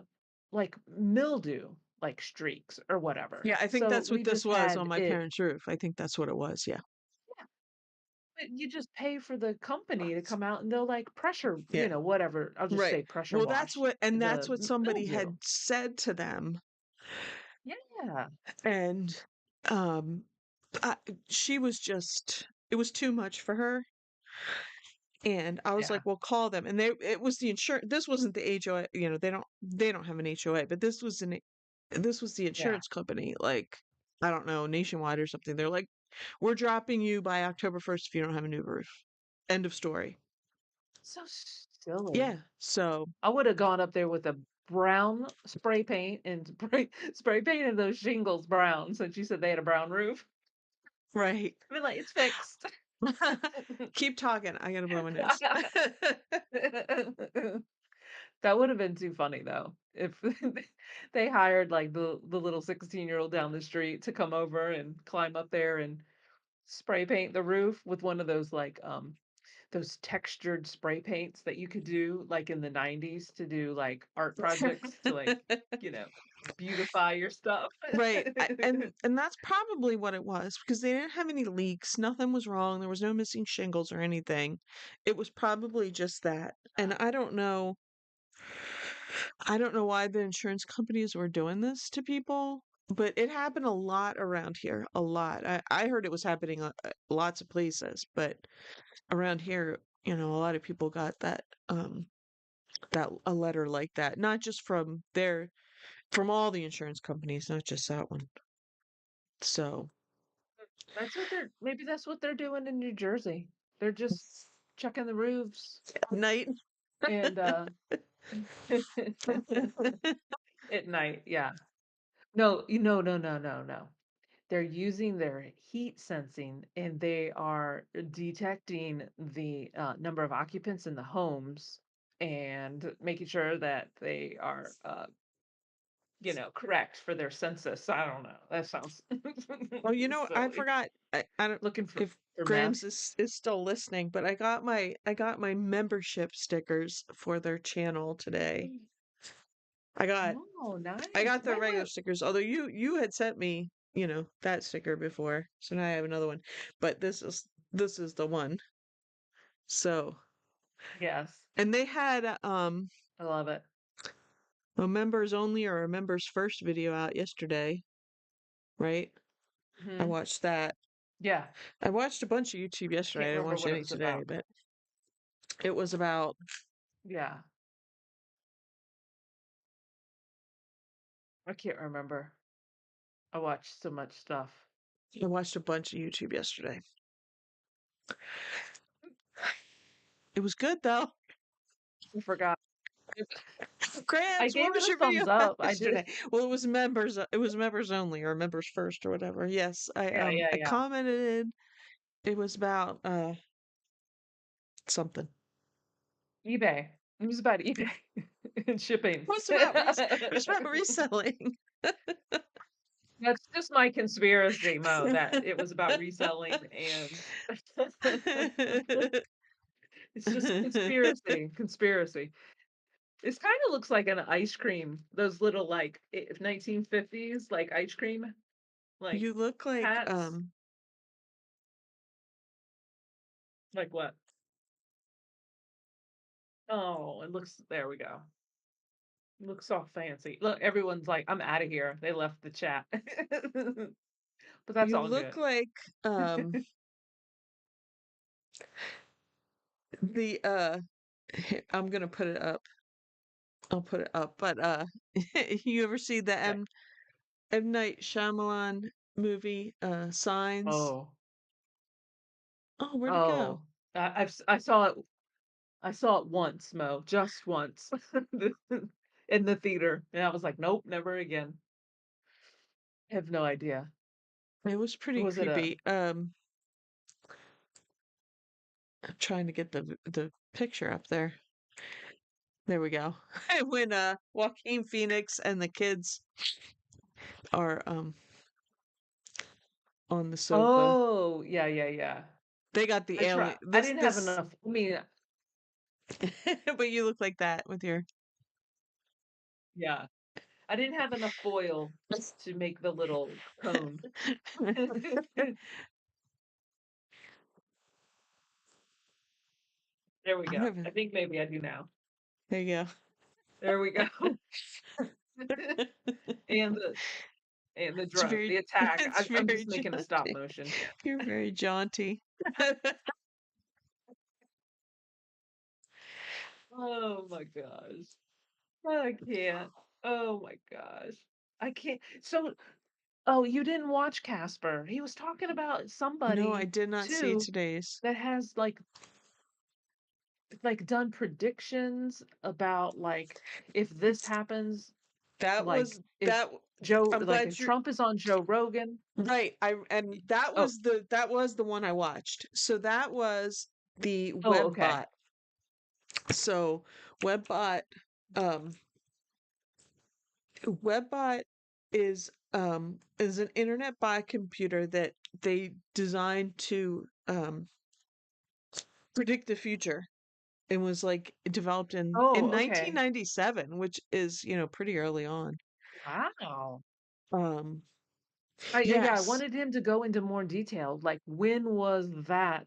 like mildew, like streaks or whatever. Yeah, I think So that's what we this just was on had my it. parents' roof. I think that's what it was. Yeah. Yeah, but you just pay for the company to come out and they'll, like, pressure, Yeah. whatever, I'll just Right. say pressure Well, that's wash what, and that's the what somebody mildew. had said to them. Yeah. And um I, she was just, it was too much for her. And I was Yeah. like, well, call them. And it was the insurance. This wasn't the HOA, they don't have an HOA, but this was the Yeah. insurance company, like, I don't know, nationwide or something. They're like, we're dropping you by October 1st if you don't have a new roof. End of story. So silly. Yeah. So, I would've gone up there with a brown spray paint and spray painted those shingles brown since you said they had a brown roof. right. I mean, like, "It's fixed." Keep talking. I gotta blow my nose. That would have been too funny though, if they hired, like, the little 16-year-old down the street to come over and climb up there and spray paint the roof with one of those, like, those textured spray paints that you could do, like, in the '90s to do, like, art projects to, like, you know, beautify your stuff. Right, and that's probably what it was because they didn't have any leaks, nothing was wrong, there was no missing shingles or anything. It was probably just that, and I don't know why the insurance companies were doing this to people, but it happened a lot around here, a lot. I heard it was happening lots of places, but around here, a lot of people got that a letter like that, not just from all the insurance companies, not just that one. So, That's what they're maybe that's what they're doing in New Jersey. They're just checking the roofs at night. and, at night, yeah. No, no. They're using their heat sensing, and they are detecting the, number of occupants in the homes and making sure that they are, correct for their census. I don't know. That sounds Oh, I silly. forgot. I don't Looking for if meth. Grams is still listening, but I got my membership stickers for their channel today. I got Oh, I nice. got the Wait, regular wait. stickers, although you had sent me, that sticker before, so now I have another one. But this is the one. So, Yes, and they had I love it. a members only or a members first video out yesterday, right? I Mhm. watched that. Yeah. I watched a bunch of YouTube I can't yesterday. I didn't remember watch what it any was today, about. but it was about Yeah, I can't remember. I watched so much stuff. I watched a bunch of YouTube yesterday. It was good though. I forgot. I Grants, what gave it was a your video thumbs about up. I just yesterday? Well, it was members only or members first or whatever. Yes, I yeah, um yeah, I yeah. commented it was about something. eBay. It was about eBay and It shipping. was about it was about reselling. That's just my conspiracy, Mo, that it was about reselling and it's just conspiracy. It kinda looks like an ice cream, those little, like, 1950s, like, ice cream, like, You look like hats. Like what? Oh, it looks there we go. Looks all fancy. Look, everyone's like, "I'm outta here." They left the chat. But that's you all look good. like um the I'm gonna put it up. I'll put it up. But you ever see the Okay. M. Night Shyamalan movie, Signs? Oh. Oh, where'd it go? Oh. I saw it once, Mo, just once in the theater, and I was like, "Nope, never again." I have no idea. It was pretty Was it a creepy. I'm trying to get the picture up there. There we go. When Joaquin Phoenix and the kids are on the sofa. Oh, yeah, yeah, yeah. They got the alien I this didn't have this enough I mean, but you look like that with your yeah. I didn't have enough foil to make the little cone. There we I go. haven't I think maybe I do now. there you There we go. go. And the It's drone, the very attack. it's I'm very just making a stop jaunty. motion. You're very jaunty. Oh my gosh. I can't. Oh my gosh. I can't. So, oh, you didn't watch Casper. He was talking about No, I somebody did not see too today's. that has like done predictions about like if this happens, That like was if that Joe I'm like glad if you're Trump is on Joe Rogan. right. And that Oh, was the one I watched. So that was the oh, okay. Webbot. So Webbot um Webbot is an internet bot computer that they designed to predict the future. It was like developed in Oh, okay. 1997, which is, pretty early on. Wow. Um, Yeah, I yes. wanted him to go into more detail. Like, when was that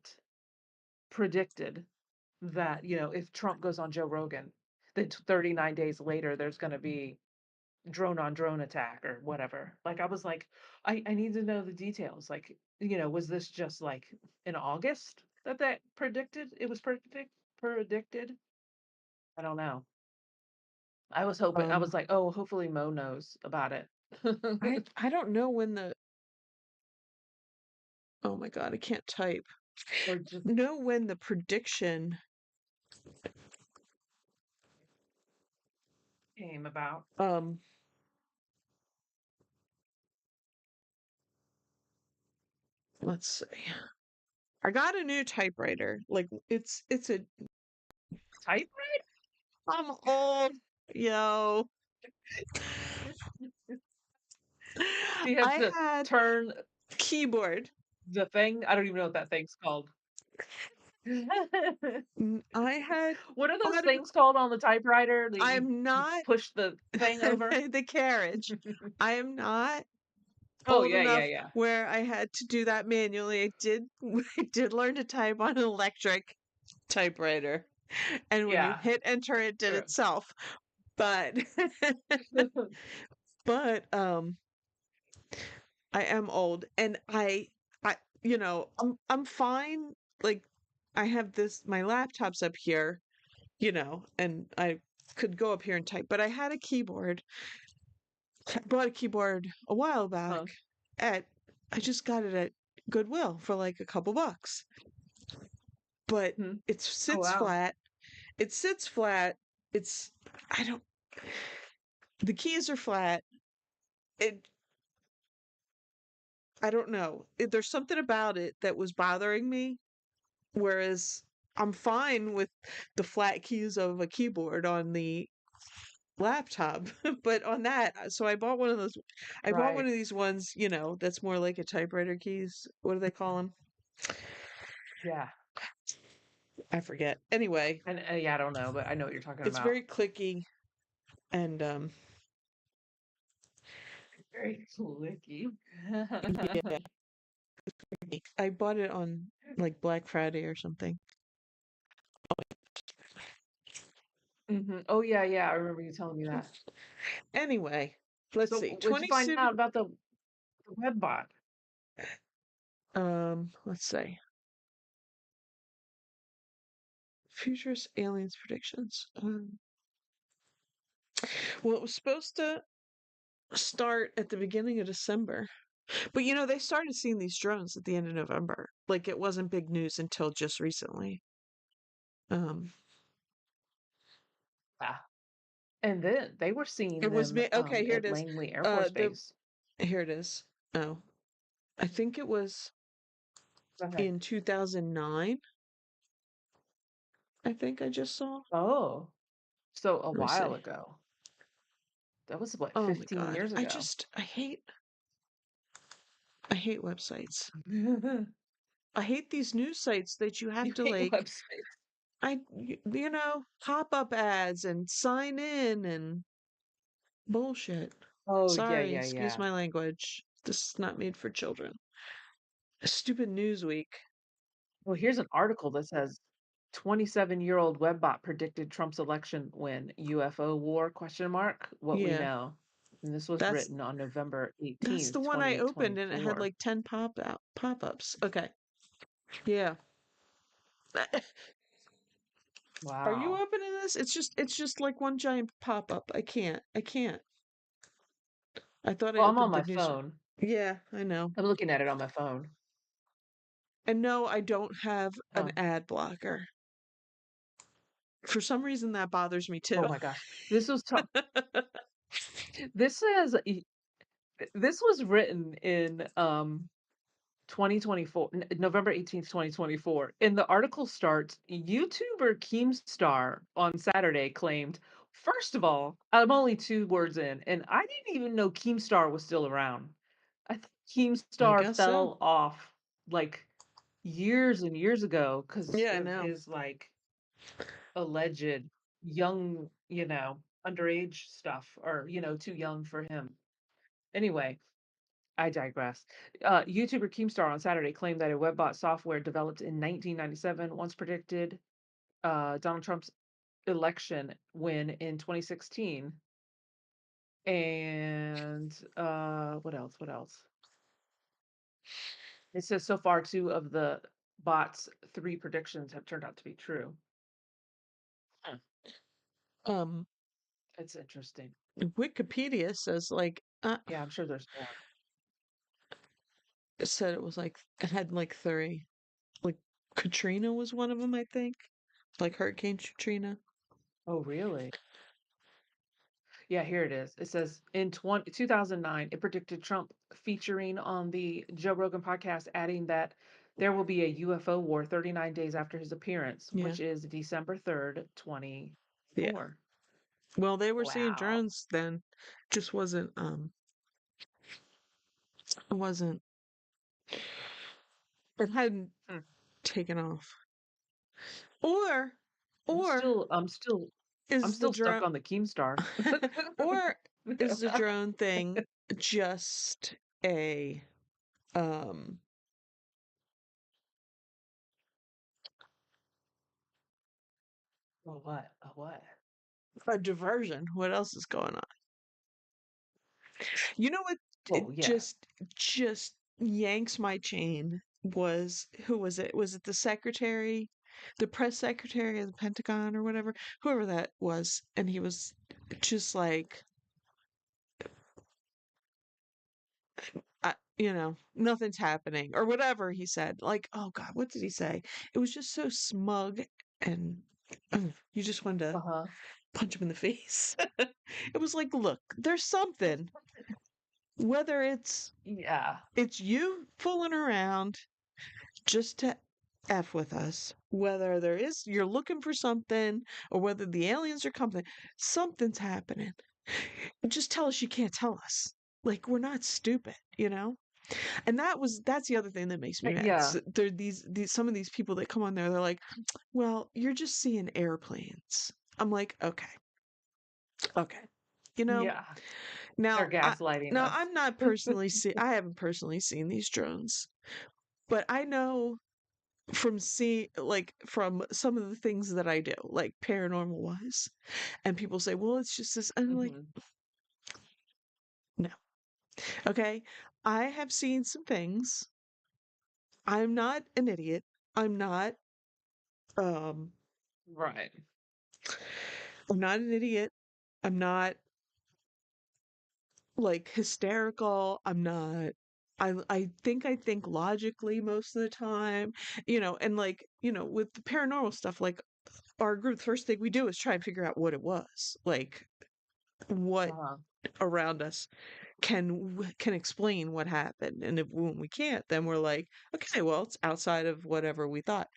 predicted that, if Trump goes on Joe Rogan, that 39 days later there's going to be drone on drone attack or whatever. Like, I was like, I need to know the details. Like, was this just like in August that predicted? It was predicted. I don't know. I was hoping. I Um, was like, oh, hopefully Mo knows about it. I don't know when the oh my God, I can't type. Or just Know when the prediction came about. um let's see. I got a new typewriter. Like it's a Typewriter? I'm old, yo. Do you have I to had turn keyboard. the thing? I don't even know what that thing's called. I had What are those bought things called on the typewriter that I'm you not push the thing over? the carriage. I am not Oh, old yeah, yeah, enough yeah. where I had to do that manually. I did I did learn to type on an electric typewriter. And when you Yeah, hit enter it did true. itself. But but I am old and I I'm fine. Like I have this my laptop's up here, and I could go up here and type, but I had a keyboard. I bought a keyboard a while back Huh. at I just got it at Goodwill for like a couple bucks. But Mhm. it Oh, sits wow. flat. It sits flat. It's I don't the keys are flat. It I don't know. There's something about it that was bothering me, whereas I'm fine with the flat keys of a keyboard on the laptop, but on that, so I bought one of those. I bought one Right. of these ones, that's more like a typewriter keys. What do they call them? Yeah. I forget. Anyway, And yeah, I don't know, but I know what you're talking it's about. very clicky, and Very clicky. yeah, I bought it on like Black Friday or something. Oh, yeah, yeah. I remember you telling me that. Anyway, let's So, see. what'd you find 22. out about the web bot? Let's see. Futures aliens predictions. Well, it was supposed to start at the beginning of December. But they started seeing these drones at the end of November. Like it wasn't big news until just recently. Um Yeah. And then they were it seeing was them okay, here it at is. Langley Air Force The Base. Here it is. Oh, I think it was Go ahead. in 2009. I think I just saw. Oh, so a Let me while see. ago. That was what, Oh my 15 God. years ago. I hate websites. I hate these news sites that you have You to hate like websites. pop up ads and sign in and bullshit. Oh, yeah, Sorry, yeah, excuse yeah. my language. This is not made for children. A stupid Newsweek. Well, here's an article that says 27-year-old webbot predicted Trump's election win. UFO war question mark. What we Yeah, know. And this was that's written on November that's the 18th, one I opened and it had 2024. like 10 pop-ups. Okay. Yeah. Are you Wow. opening this? It's just like one giant pop-up. I can't. I can't. I thought I Well, I'm on opened the my news. phone. Yeah, I know. I'm looking at it on my phone. And no, I don't have an Huh. ad blocker. For some reason that bothers me Oh too. my gosh. This says this was written in 2024, November 18th, 2024. And the article starts, YouTuber Keemstar on Saturday claimed, first of all, I'm only 2 words in, and I didn't even know Keemstar was still around. I think I Keemstar guess so. fell off like years and years ago because Yeah, I of know. his, like, alleged young, underage stuff or, too young for him. Anyway, I digress. YouTuber Keemstar on Saturday claimed that a webbot software developed in 1997 once predicted Donald Trump's election win in 2016. And what else? What else? It says so far two of the bot's three predictions have turned out to be true. Huh. Um, It's interesting. Wikipedia says like Yeah, I'm sure there's more. it said it was like it had like three. Like Katrina was one of them, I think. Like Hurricane Katrina. Oh, really? Yeah, here it is. It says in 2009, it predicted Trump featuring on the Joe Rogan podcast, adding that there will be a UFO war 39 days after his appearance, Yeah. which is December 3rd, Yeah. 24. Well, they were seeing Wow. drones then. Just wasn't it wasn't it hadn't Hmm. taken off. Or I'm or still, I'm still, I'm is the still stuck drone on the Keemstar. or is the drone thing just a um What? A what? a diversion? What else is going on? You know what it Well, yeah. just yanks my chain was who was it? Was it the secretary, the press secretary of the Pentagon or whatever? Whoever that was. And he was just like nothing's happening or whatever he said. Like, oh God, what did he say? It was just so smug and you just wanted to Uh-huh. punch him in the face. It was like, look, there's something, whether Yeah. it's you fooling around just to F with us, whether you're looking for something or whether the aliens are coming, something's happening. Just tell us you can't tell us. Like, we're not stupid, you know? And that's the other thing that makes me mad. Yeah. So there are these some of these people that come on there, they're like, well, you're just seeing airplanes. I'm like, okay, okay. You know, Yeah. They're now I gaslighting now us. I'm not personally see I haven't personally seen these drones, but I know from some of the things that I do, like paranormal wise, and people say, well, it's just this. I'm like, Mhm. no, okay. I have seen some things. I'm not an idiot. I'm not um Right. I'm not an idiot. I'm not like hysterical. I'm not I think logically most of the time, and like, with the paranormal stuff, like our group, the first thing we do is try and figure out what it was. Like what Uh-huh. around us can explain what happened. And if when we can't, then we're like, okay, well, it's outside of whatever we thought.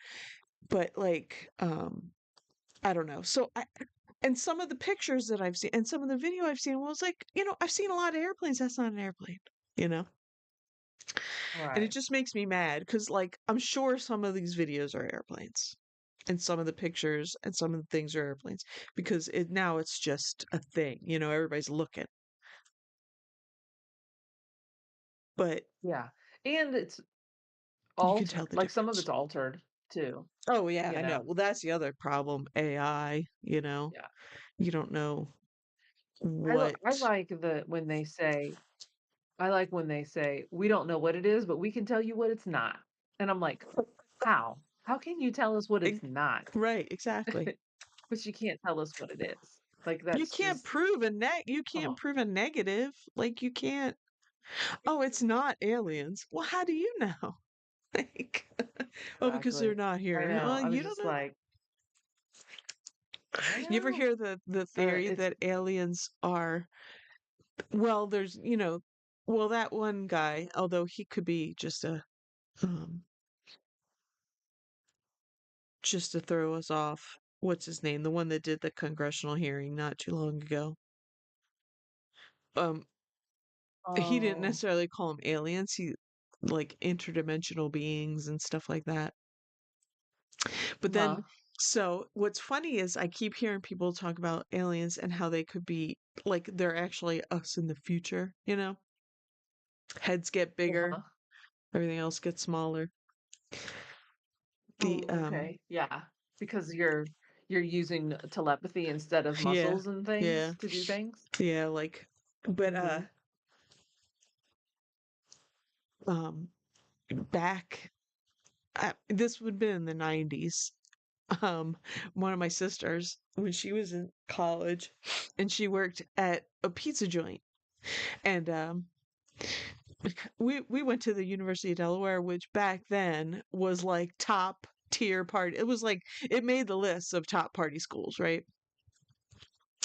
But like, I don't know. So and some of the pictures that I've seen and some of the video I've seen was like, I've seen a lot of airplanes. That's not an airplane, you know? And it Right. just makes me mad because, like, I'm sure some of these videos are airplanes and some of the pictures and some of the things are airplanes because now it's just a thing, everybody's looking. But Yeah. And it's you can tell altered. the Like some of difference. it's altered too, Oh, yeah, you I know. know. Well, that's the other problem, AI, Yeah. you don't know I what. like the when they say I like when they say, "We don't know what it is, but we can tell you what it's not." And I'm like, "How? How can you tell us what it's Ex- not, right, exactly. but you can't tell us what it is?" Like You that's can't just prove you can't oh, prove a negative. Like you can't, oh, it's not aliens. Well, how do you know? Like, well, because they're exactly. not I here. know. Well, I was you don't just know. like, I You ever know. hear the theory It's that aliens are, well, well, that one guy, although he could be um, just to throw us off. What's his name? The one that did the congressional hearing not too long ago. Um, he didn't oh, necessarily call them aliens. like interdimensional beings and stuff like that. But then, Uh-huh. so what's funny is I keep hearing people talk about aliens and how they could be like they're actually us in the future, you know? Heads get bigger, Uh-huh. everything else gets smaller. The Oh, okay. Yeah. Because you're using telepathy instead of yeah, muscles and yeah, things to do things. yeah, like but Mm-hmm. um back this would have been in the 90s. Um one of my sisters when she was in college and she worked at a pizza joint and we went to the University of Delaware, which back then was like top tier party. It was like it made the list of top party schools, right?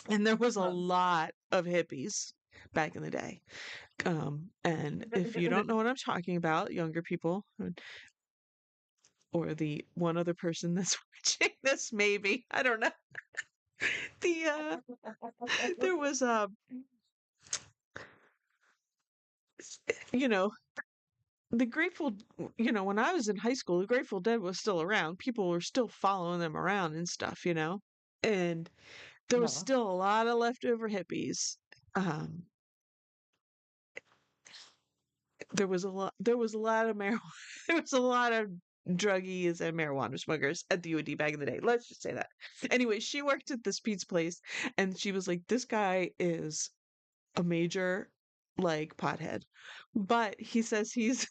And there was a Huh. lot of hippies back in the day. And if you don't know what I'm talking about, younger people or the one other person that's watching this, maybe I don't know. The there was you know the Grateful, when I was in high school, the Grateful Dead was still around. People were still following them around and stuff, and there was Uh-huh. still a lot of leftover hippies. Um, there was a lot of marijuana, there was a lot of druggies and marijuana smokers at the UAD back in the day. Let's just say that. Anyway, she worked at this pizza place, and she was like, "This guy is a major like pothead, but he says he's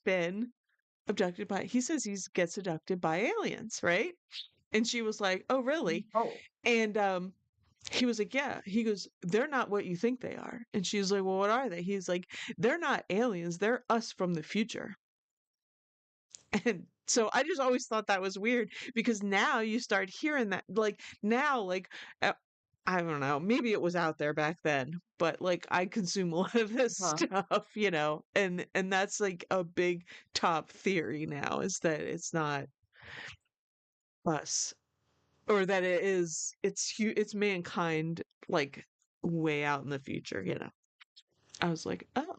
been abducted by he says he's gets abducted by aliens, right?" And she was like, "Oh, really?" Oh. And he was like, "Yeah." He goes, "They're not what you think they are." And she was like, "Well, what are they?" He's like, "They're not aliens, they're us from the future." And so I just always thought that was weird because now you start hearing that like now like uh, I don't know, maybe it was out there back then, but like I consume a lot of this Huh. stuff, and that's like a big top theory now is that it's not us or that it's mankind like way out in the future. I was like, "Oh."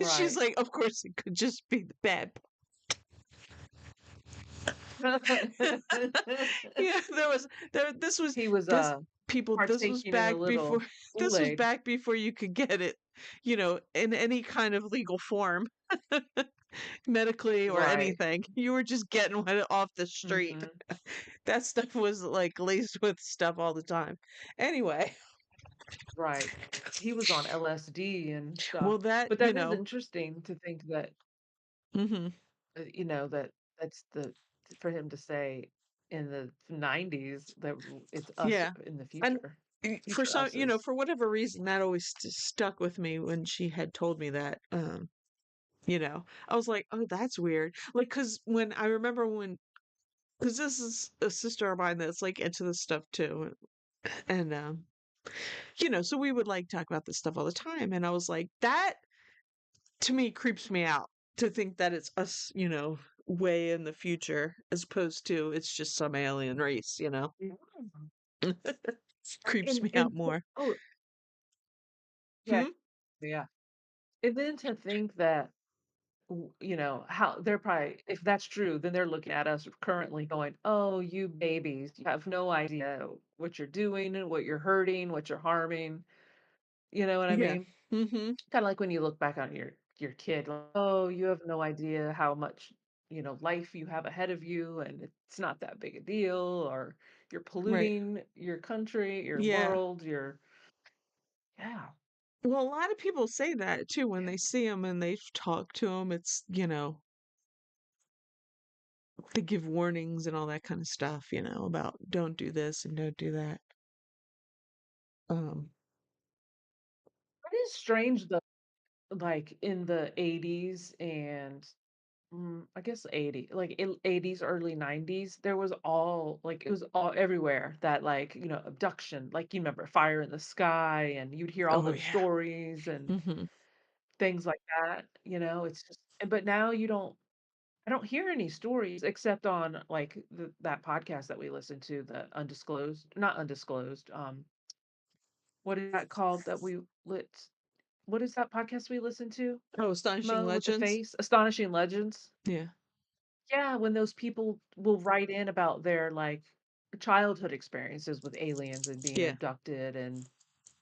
She's Right. like, "Of course it could just be the bad." Yeah, this was He was this people this was partaking in a back before little this was Kool-Aid. back before you could get it, in any kind of legal form, medically or Right. anything. You were just getting it off the street. Mhm. That stuff was like laced with stuff all the time. Anyway, Right. He was on LSD and stuff. well that, But that is interesting to think that, mhm. that that's the for him to say in the 90s that it's us Yeah. in the And future. for Future some, us's. for whatever reason, that always stuck with me when she had told me that. I was like, oh, that's weird. Like, because when I remember because this is a sister of mine that's like into this stuff too. And, so we would like talk about this stuff all the time. And I was like, that to me creeps me out to think that it's us, way in the future as opposed to it's just some alien race. Yeah. Creeps And me out more. oh, yeah, Hmm? yeah. And then to think that how they're probably if that's true, then they're looking at us currently going, "Oh, you babies, you have no idea what you're doing and what you're hurting, what you're harming." You know what I Yeah. mean? Hmm. Kind of like when you look back on your kid, like, "Oh, you have no idea how much, life you have ahead of you and it's not that big a deal," or "You're Right. polluting your country, your Yeah. world, your." Yeah. Well, a lot of people say that too when Yeah. they see him and they talk to him. It's, they give warnings and all that kind of stuff, about don't do this and don't do that. Um, It is strange though, like in the 80s and I guess 80s, early 90s, there was it was all everywhere that abduction, like you remember Fire in the Sky and you'd hear all oh those yeah. stories and Hmm. things like that, it's just but now I don't hear any stories except on that podcast that we listened to, the undisclosed, not undisclosed, what is that called that we lit what is that podcast we listen to, Oh, Astonishing Mo, with the Legends? face? Astonishing Legends? Yeah. Yeah, when those people will write in about their, like, childhood experiences with aliens and being Yeah. abducted and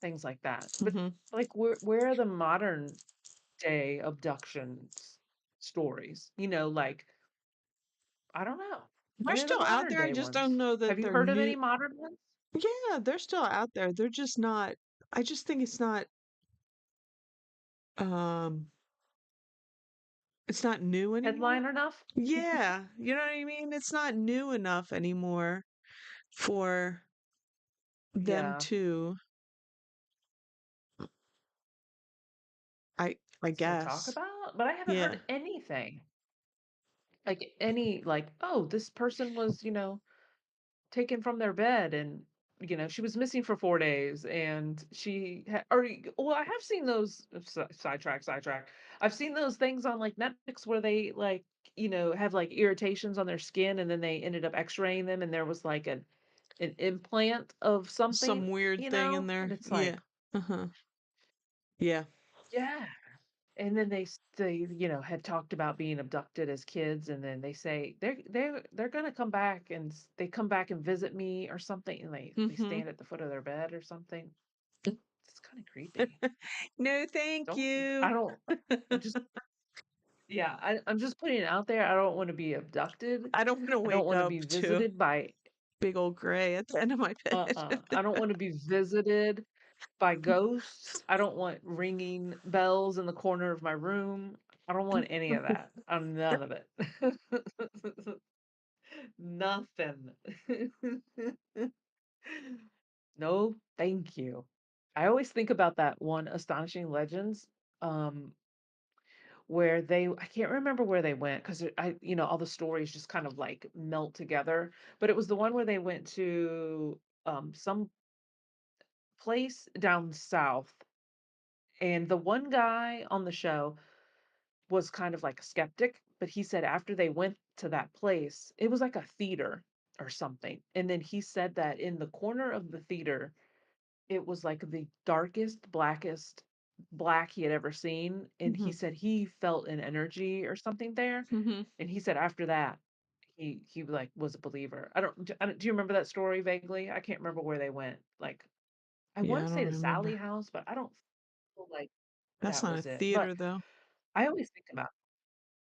things like that. But, Mhm. like, where are the modern day abductions stories? You know, like, I don't know. They're Where are the still out modern there, I day just ones? don't know Have that you they're heard of any new. modern ones? Yeah, they're still out there. They're just not, I just think um it's not new anymore. Headline enough? Yeah, you know what I mean? It's not new enough anymore for them Yeah. to, I To talk guess. about? But I haven't Yeah. heard anything. Like, any like, "Oh, this person was, taken from their bed and, she was missing for 4 days and she ha" or well, I have seen those sidetrack. I've seen those things on, like, Netflix where they, like, have, like, irritations on their skin and then they ended up X-raying them and there was, like, an implant of Some something, weird thing in and there. it's Yeah. like, Uh-huh. Yeah. yeah. And then they, had talked about being abducted as kids, and then they say they're gonna come back and they come back and visit me or something, and they Mhm. stand at the foot of their bed or something. It's kind of creepy. No, thank Don't you. I don't I'm just yeah, I'm just putting it out there. I don't want to be abducted. I don't wanna I don't wake want to up be to a visited by big old gray at the end of my bed. I don't want to be visited by ghosts. I don't want ringing bells in the corner of my room. I don't want any of that. None of it. Nothing. No, thank you. I always think about that one Astonishing Legends, um, where I can't remember where they went because all the stories just kind of like melt together. But it was the one where they went to some place down south. And the one guy on the show was kind of like a skeptic, but he said after they went to that place, it was like a theater or something. And then he said that in the corner of the theater, it was like the darkest, blackest black he had ever seen. And he Mhm. said he felt an energy or something there. Mhm. And he said after that, he like was a believer. Do you remember that story vaguely? I can't remember where they went. Like I Yeah, want I to say don't the Sally remember. house, but I don't feel like That's that not a was it. But theater, though. I always think about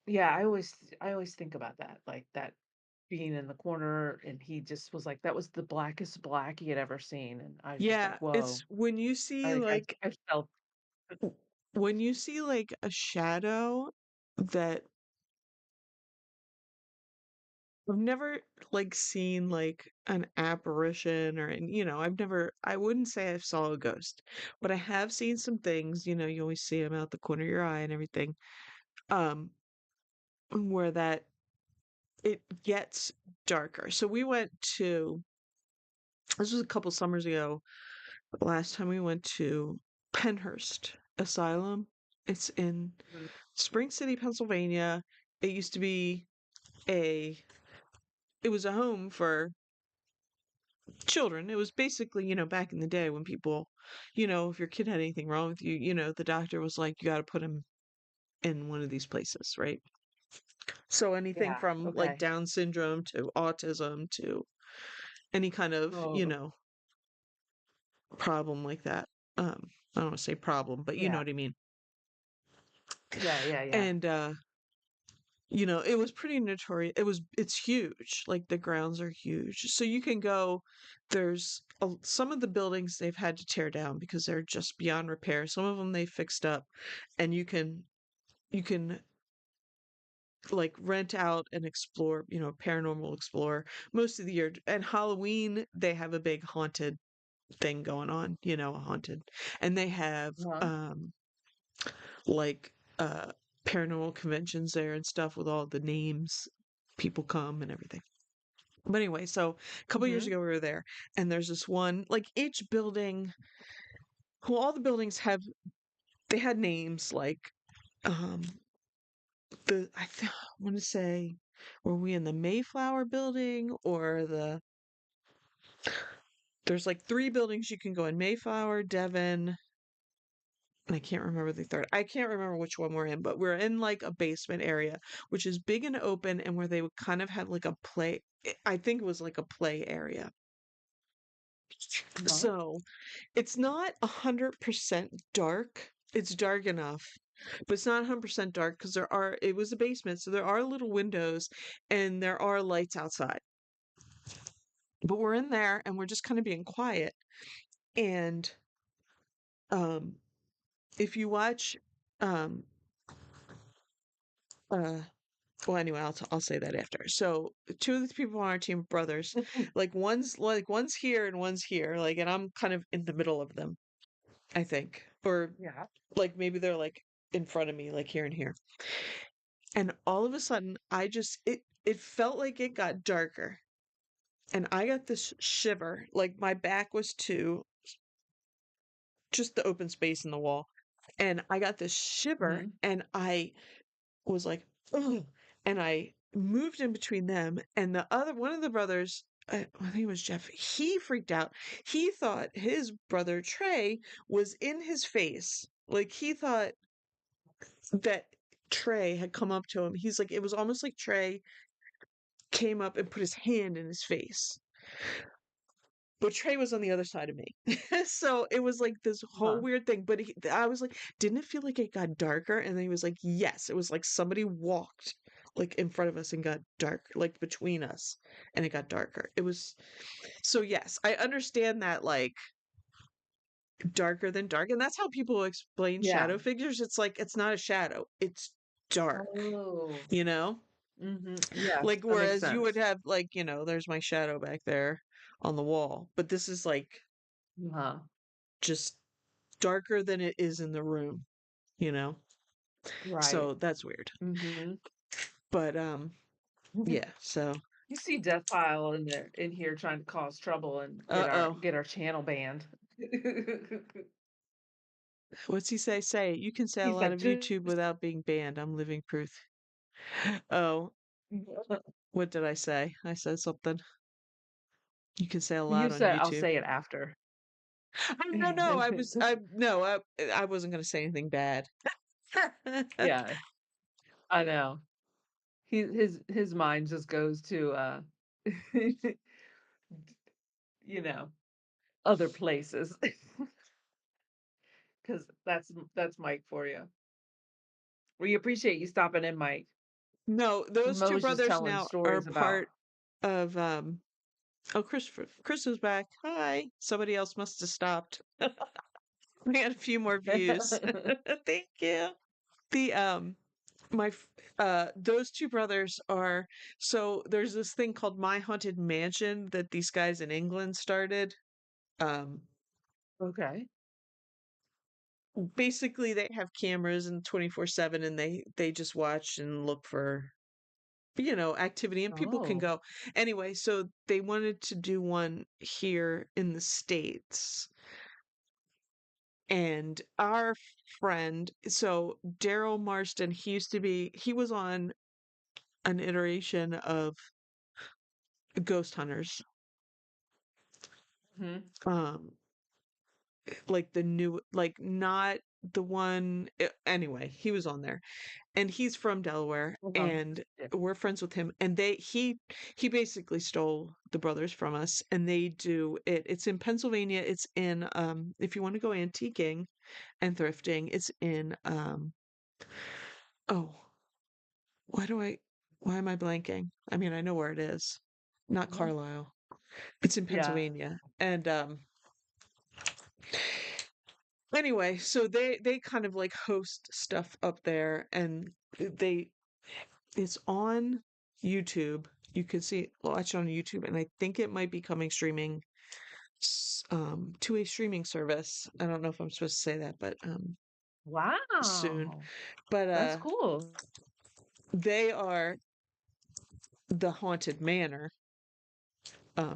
yeah, I always think about that, like, that being in the corner, and he just was like, that was the blackest black he had ever seen, and I was just like, Yeah, "Whoa." it's when you see, Like, like I felt when you see, like, a shadow that I've never, like, seen, like, an apparition or I wouldn't say I saw a ghost, but I have seen some things, you always see them out the corner of your eye and everything, um, where that it gets darker. So we went to this was a couple summers ago, last time we went to Penhurst Asylum. It's in Mhm, Spring City, Pennsylvania. It used to be a it was a home for children. It was basically, back in the day when people, if your kid had anything wrong with you, the doctor was like, you got to put him in one of these places, right? So anything yeah, from like okay. Down syndrome to autism to any kind of, Oh, problem like that. I don't want to say problem, but you know yeah. what I mean. Yeah, yeah, yeah. And it was pretty notorious. It's huge. Like the grounds are huge. So you can go there's some of the buildings they've had to tear down because they're just beyond repair. Some of them they fixed up and you can like rent out and explore, paranormal explore most of the year. And Halloween they have a big haunted thing going on, a haunted. And they have Uh-huh. like paranormal conventions there and stuff with all the names people come and everything. But anyway, so a couple years Mhm. ago we were there and there's this one like each building, well all the buildings they had names like um I want to say, were we in the Mayflower building or there's like three buildings you can go in: Mayflower, Devon, and I can't remember the third. I can't remember which one we're in, but we're in like a basement area, which is big and open, and where they would kind of have like a play. I think it was like a play area. Uh-huh. So it's not 100% dark. It's dark enough, but it's not 100% dark because it was a basement, so there are little windows and there are lights outside. But we're in there and we're just kind of being quiet. And um, if you watch, um, uh, well, anyway, I'll say that after. So two of the people on our team are brothers, like one's here and one's here, like, and I'm kind of in the middle of them, I think, or Yeah. like maybe they're like in front of me, like here and here. And all of a sudden, it felt like it got darker, and I got this shiver, like my back was to just the open space in the wall, and I got this shiver, Mhm. and I was like, ugh, and I moved in between them and the other one of the brothers. I think it was Jeff. He freaked out. He thought his brother Trey was in his face. Like he thought that Trey had come up to him. He's like, it was almost like Trey came up and put his hand in his face. But Trey was on the other side of me. So it was like this whole Uh-huh. weird thing. But I was like, didn't it feel like it got darker? And then he was like, yes. It was like somebody walked like in front of us and got dark, like between us, and it got darker. It was so yes, I understand that like darker than dark. And that's how people explain Yeah. shadow figures. It's like it's not a shadow, it's dark, Oh. you know? Yes, Like that makes whereas you would sense. have like, there's my shadow back there on the wall. But this is like Uh-huh. just darker than it is in the room, you know? Right. So that's weird. Mhm. But yeah, so You see Death Pile in here trying to cause trouble and uh-oh. get our channel banned. What's he say? Say it. You can say a He's lot like, of YouTube "Just" without being banned. I'm living proof. Oh, what did I say? I said something. You can say a you lot on said, "I'll YouTube. say it after." No, no, I wasn't gonna say anything bad. Yeah, I know. His mind just goes to, you know, other places, because that's Mike for you. We appreciate you stopping in, Mike. No, those Mo two was just brothers telling now are stories about part of oh, Chris is back. Hi. Somebody else must have stopped. We had a few more views. Thank you. The my those two brothers are so there's this thing called My Haunted Mansion that these guys in England started. Um Okay. Basically they have cameras and 24/7 and they just watch and look for activity and people can Oh, go. Anyway, so they wanted to do one here in the States. And our friend, so Daryl Marston, he was on an iteration of Ghost Hunters. mhm. Um, like the new, like not the one. Anyway, he was on there, and he's from Delaware, Uh-huh. and Yeah. we're friends with him. And he basically stole the brothers from us, and they do it. It's in Pennsylvania. It's in if you want to go antiquing and thrifting, it's in oh why do I why am I blanking? I mean, I know where it is. Not Uh-huh. Carlisle. It's in Yeah. Pennsylvania. And anyway, so they kind of like host stuff up there and they it's on YouTube. You can watch it on YouTube and I think it might be coming streaming to a streaming service. I don't know if I'm supposed to say that, but soon. Wow. But That's cool. they are the Haunted Manor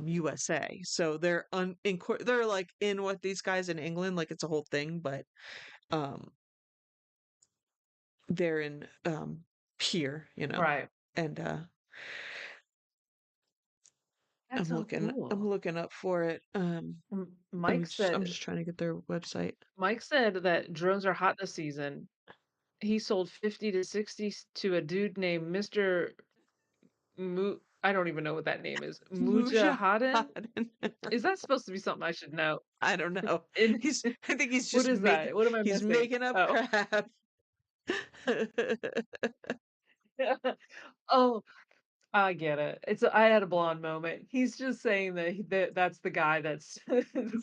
USA. So they're like in what these guys in England, like it's a whole thing, but um they're in here, Right. and That's so I'm cool. looking up for it. Mike I'm said just trying to get their website. Mike said that drones are hot this season. He sold 50 to 60 to a dude named Mr. I don't even know what that name is. Mujahideen? Mujahideen. Is that supposed to be something I should know? I don't know. In I think he's what just is making that? What am I he's missing? making up Oh. crap. Oh, I get it. I had a blonde moment. He's just saying that that's the guy that's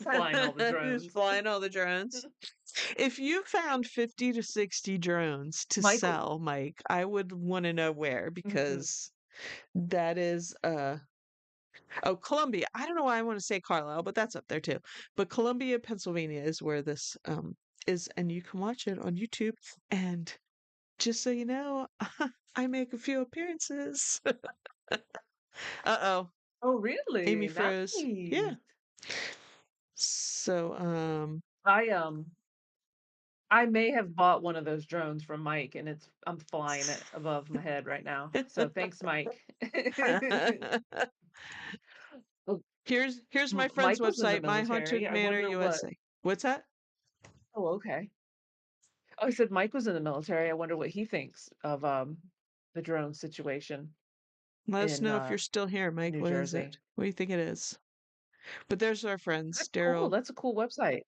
flying all the Who's drones. flying all the drones? If you found 50 to 60 drones to Michael. sell, Mike, I would want to know where Mhm. because that is oh, Columbia. I don't know why I want to say Carlisle, but that's up there too. But Columbia, Pennsylvania is where this is, and you can watch it on YouTube. And just so you know, I make a few appearances. Uh-oh, Oh, Amy really? froze. Yeah. Nice. So, I I may have bought one of those drones from Mike and I'm flying it above my head right now. So thanks, Mike. Oh, here's my friend's Mike was in the website, My Haunted military. I Manor wonder what. USA. What's that? Oh, okay. Oh, I said Mike was in the military. I wonder what he thinks of the drone situation Let us in know if you're still here, Mike. New What is it? Jersey. What do you think it is? But there's our friends, That's cool. Daryl, That's a cool website.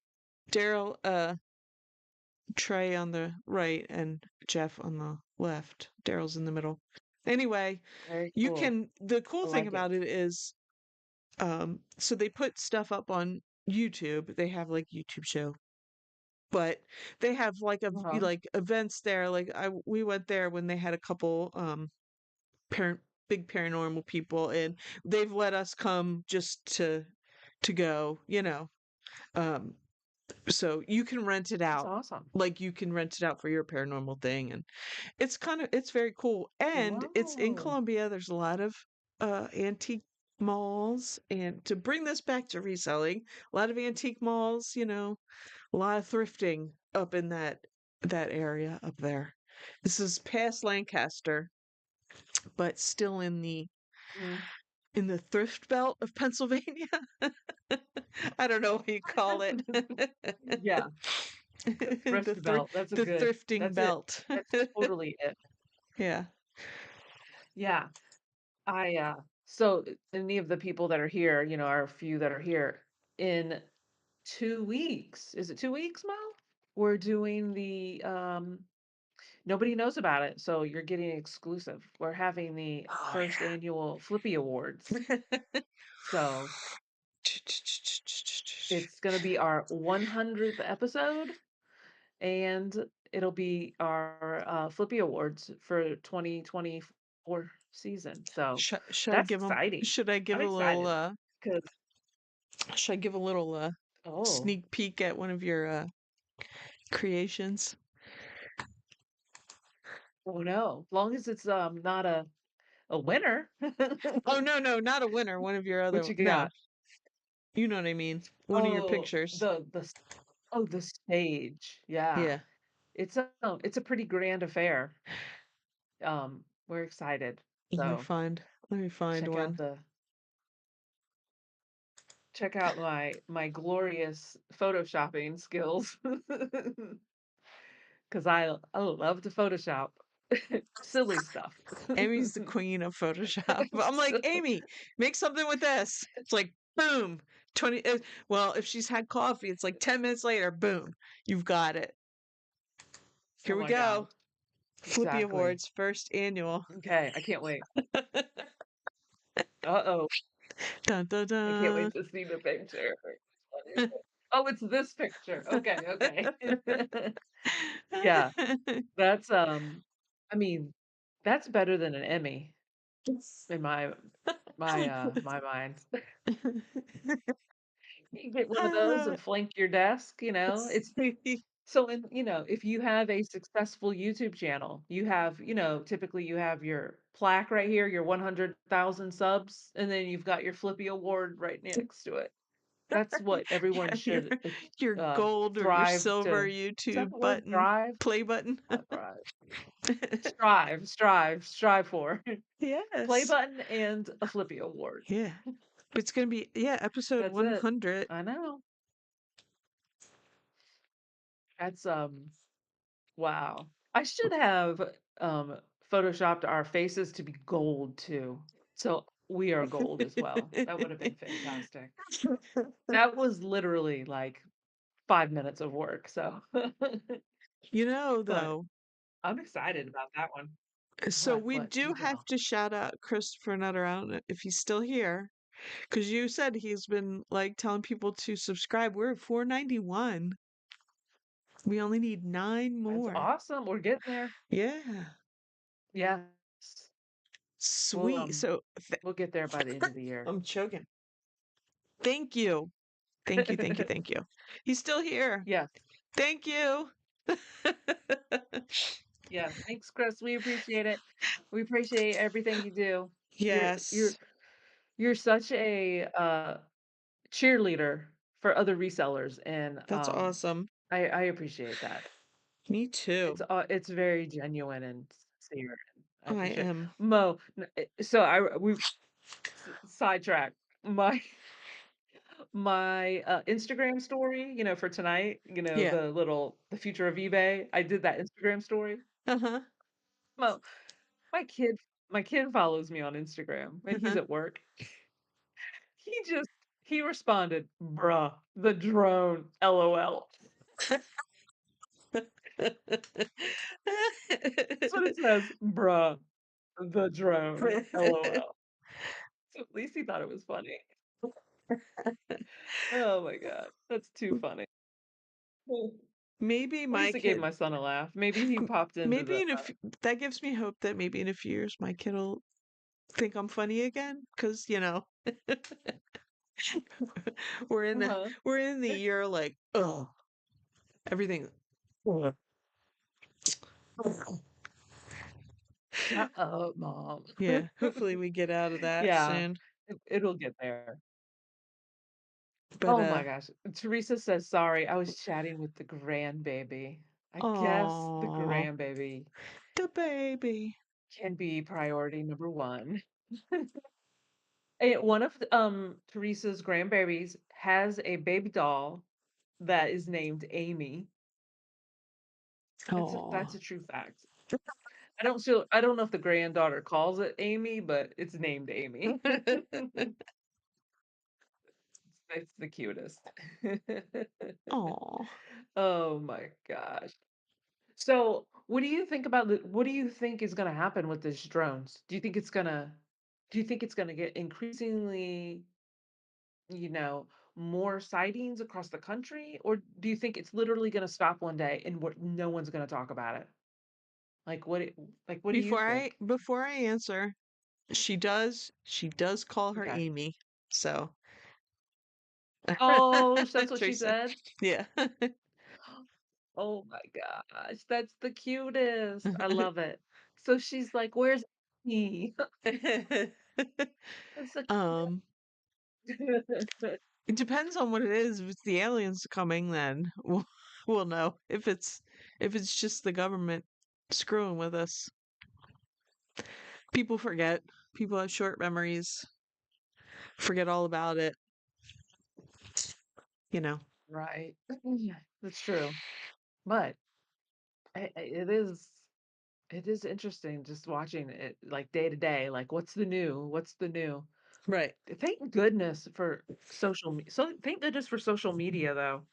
Daryl, Trey on the right and Jeff on the left. Daryl's in the middle. Anyway, Very you cool. can, the cool I thing like it. about it is, so they put stuff up on YouTube. They have like YouTube show, but they have like Uh-huh. like events there. Like we went there when they had a couple, parent, big paranormal people, and they've let us come just to go, um, so you can rent it That's out. awesome. Like you can rent it out for your paranormal thing, and it's very cool. And it's in Wow. Columbia. There's a lot of antique malls, and to bring this back to reselling, a lot of antique malls, a lot of thrifting up in that area up there. This is past Lancaster, but still Mhm. in the thrift belt of Pennsylvania. I don't know what you call it. Yeah, the the thrift belt. the thrifting That's it. belt. That's totally it. Yeah. Yeah. I so any of the people that are here, are a few that are here in 2 weeks. Is it 2 weeks, Mo? We're doing the nobody knows about it, so you're getting exclusive. We're having the Oh first annual Flippy Awards. yeah. So it's gonna be our 100th episode, and it'll be our Flippy Awards for 2024 season. So Should I that's give them? exciting. Should I give I'm a little? excited because Should I give a little oh, sneak peek at one of your creations? oh no, long as it's not a winner. Oh no, no, not a winner. One of your What other. you No, got? you know what I mean. One of your Oh, pictures. the stage. Yeah. Yeah. It's a pretty grand affair. We're excited. Let me So find. Let me find check out one. the check out my glorious photoshopping skills because I love to Photoshop silly stuff. Amy's the queen of Photoshop. I'm like, So- Amy, make something with this. It's like, boom, 20. Well, if she's had coffee, it's like 10 minutes later, boom, you've got it. Here oh we my God. go. Flippy Exactly. Awards, first annual. Okay, I can't wait. Uh-oh. Dun, dun, I can't dun. wait to see the picture. What is it? Oh, it's this picture. Okay, okay. Yeah, that's I mean, that's better than an Emmy in my mind. You get one of I those love and flank your desk, it's it. so if you have a successful YouTube channel, typically you have your plaque right here, your 100,000 subs, and then you've got your Flippy Award right next to it. That's what everyone Yeah, should your gold or your thrive silver to. Is that YouTube the word? button, Thrive? play button. Not thrive. Strive for. Play Yes. button and a Flippy award. Yeah. It's gonna be, yeah, episode That's it. 100. I know. That's wow. I should have um photoshopped our faces to be gold too. So we are gold as well. That would have been fantastic. That was literally like 5 minutes of work. So You know, but though, I'm excited about that one. so we What? do Do have tell. to shout out Christopher Nutter. I don't know if he's still here, because you said he's been like telling people to subscribe. We're at 491. We only need nine That's more. awesome. We're getting there. Yeah, Yes. We'll sweet. So we'll get there by the end of the year. I'm choking. Thank you. Thank you. Thank you. Thank you. He's still here. Yes. Thank you. Yeah. Thanks, Chris. We appreciate it. We appreciate everything you do. You're you're Yes, you're such a cheerleader for other resellers, and that's awesome. I appreciate that. Me too. It's very genuine and sincere. And I I appreciate am. Mo. So I we sidetrack my my Instagram story. For tonight. Yeah. The future of eBay. I did that Instagram story. Uh-huh. Mo, my kid my kid follows me on Instagram when he's Uh-huh. at work. He just he responded, "Bruh, the drone, LOL." That's what it says, "Bruh, the drone, LOL." So at least he thought it was funny. Oh my god, that's too funny. Maybe At my least it gave kid, my son a laugh. Maybe he popped into maybe the in a few, that gives me hope that maybe in a few years my kid will think I'm funny again. Because, we're in the uh-huh. we're in the year like, oh, everything. Ugh. Shut up, mom. Yeah, hopefully we get out of that Yeah, soon. it'll get there. But Oh my gosh. Teresa says, "Sorry, I was chatting with the grandbaby." I guess the oh, grandbaby the baby. can be priority number 1. One of Teresa's grandbabies has a baby doll that is named Amy. That's Oh. a true fact. I don't know if the granddaughter calls it Amy, but it's named Amy. It's the cutest. Oh. Oh my gosh. So, what do you think is gonna happen with these drones? Do you think it's gonna get increasingly, you know, more sightings across the country? Or do you think it's literally gonna stop one day and no one's gonna talk about it? Like what do you think? Before I answer, she does call her Okay. Amy. So Oh, that's what she Teresa. said? Yeah. Oh my gosh, that's the cutest. I love it. So she's like, "Where's he?" That's so um, cute. it depends on what it is. If it's the aliens coming, then we'll know. If it's just the government screwing with us. People forget. People have short memories. Forget all about it, you know. Right. Yeah, that's true. But it is interesting just watching it like day to day. Like, what's the new? What's the new? Right. Thank goodness for thank goodness for social media though.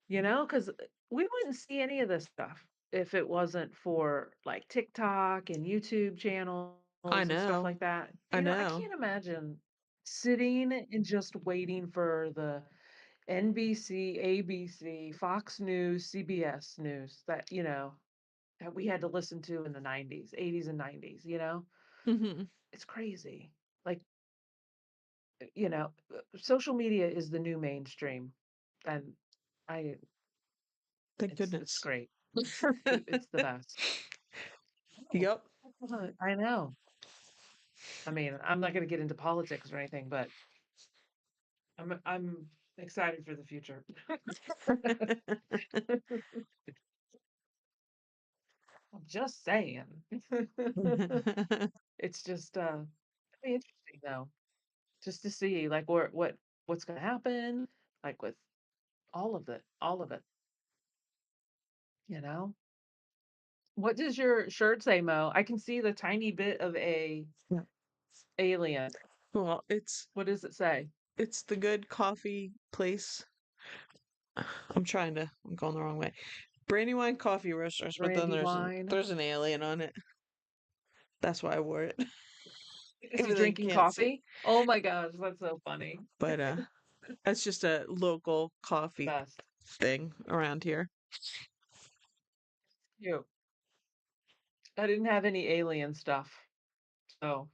Because we wouldn't see any of this stuff if it wasn't for like TikTok and YouTube channels I and stuff know. like that. I I know. can't imagine sitting and just waiting for the NBC, ABC, Fox News, CBS News that we had to listen to in the 90s, 80s and 90s. Mhm. It's crazy. Like, social media is the new mainstream. And I Thank it's goodness. great. It's the best. Oh, Yep. I know. I mean, I'm not gonna get into politics or anything, but I'm excited for the future. I'm just saying. It's just, very interesting though. just to see like what's gonna happen, like with all of it, you know? What does your shirt say, Mo? I can see the tiny bit of a Yeah. alien. Well, What does it say? it's the good coffee place. I'm going the wrong way. Brandywine Coffee Roasters, but then Brandywine. there's an alien on it. That's why I wore it. Is he Even though you drinking can't see. coffee? Oh my gosh, that's so funny. But that's just a local coffee Best. thing around here. Cute. I didn't have any alien stuff, so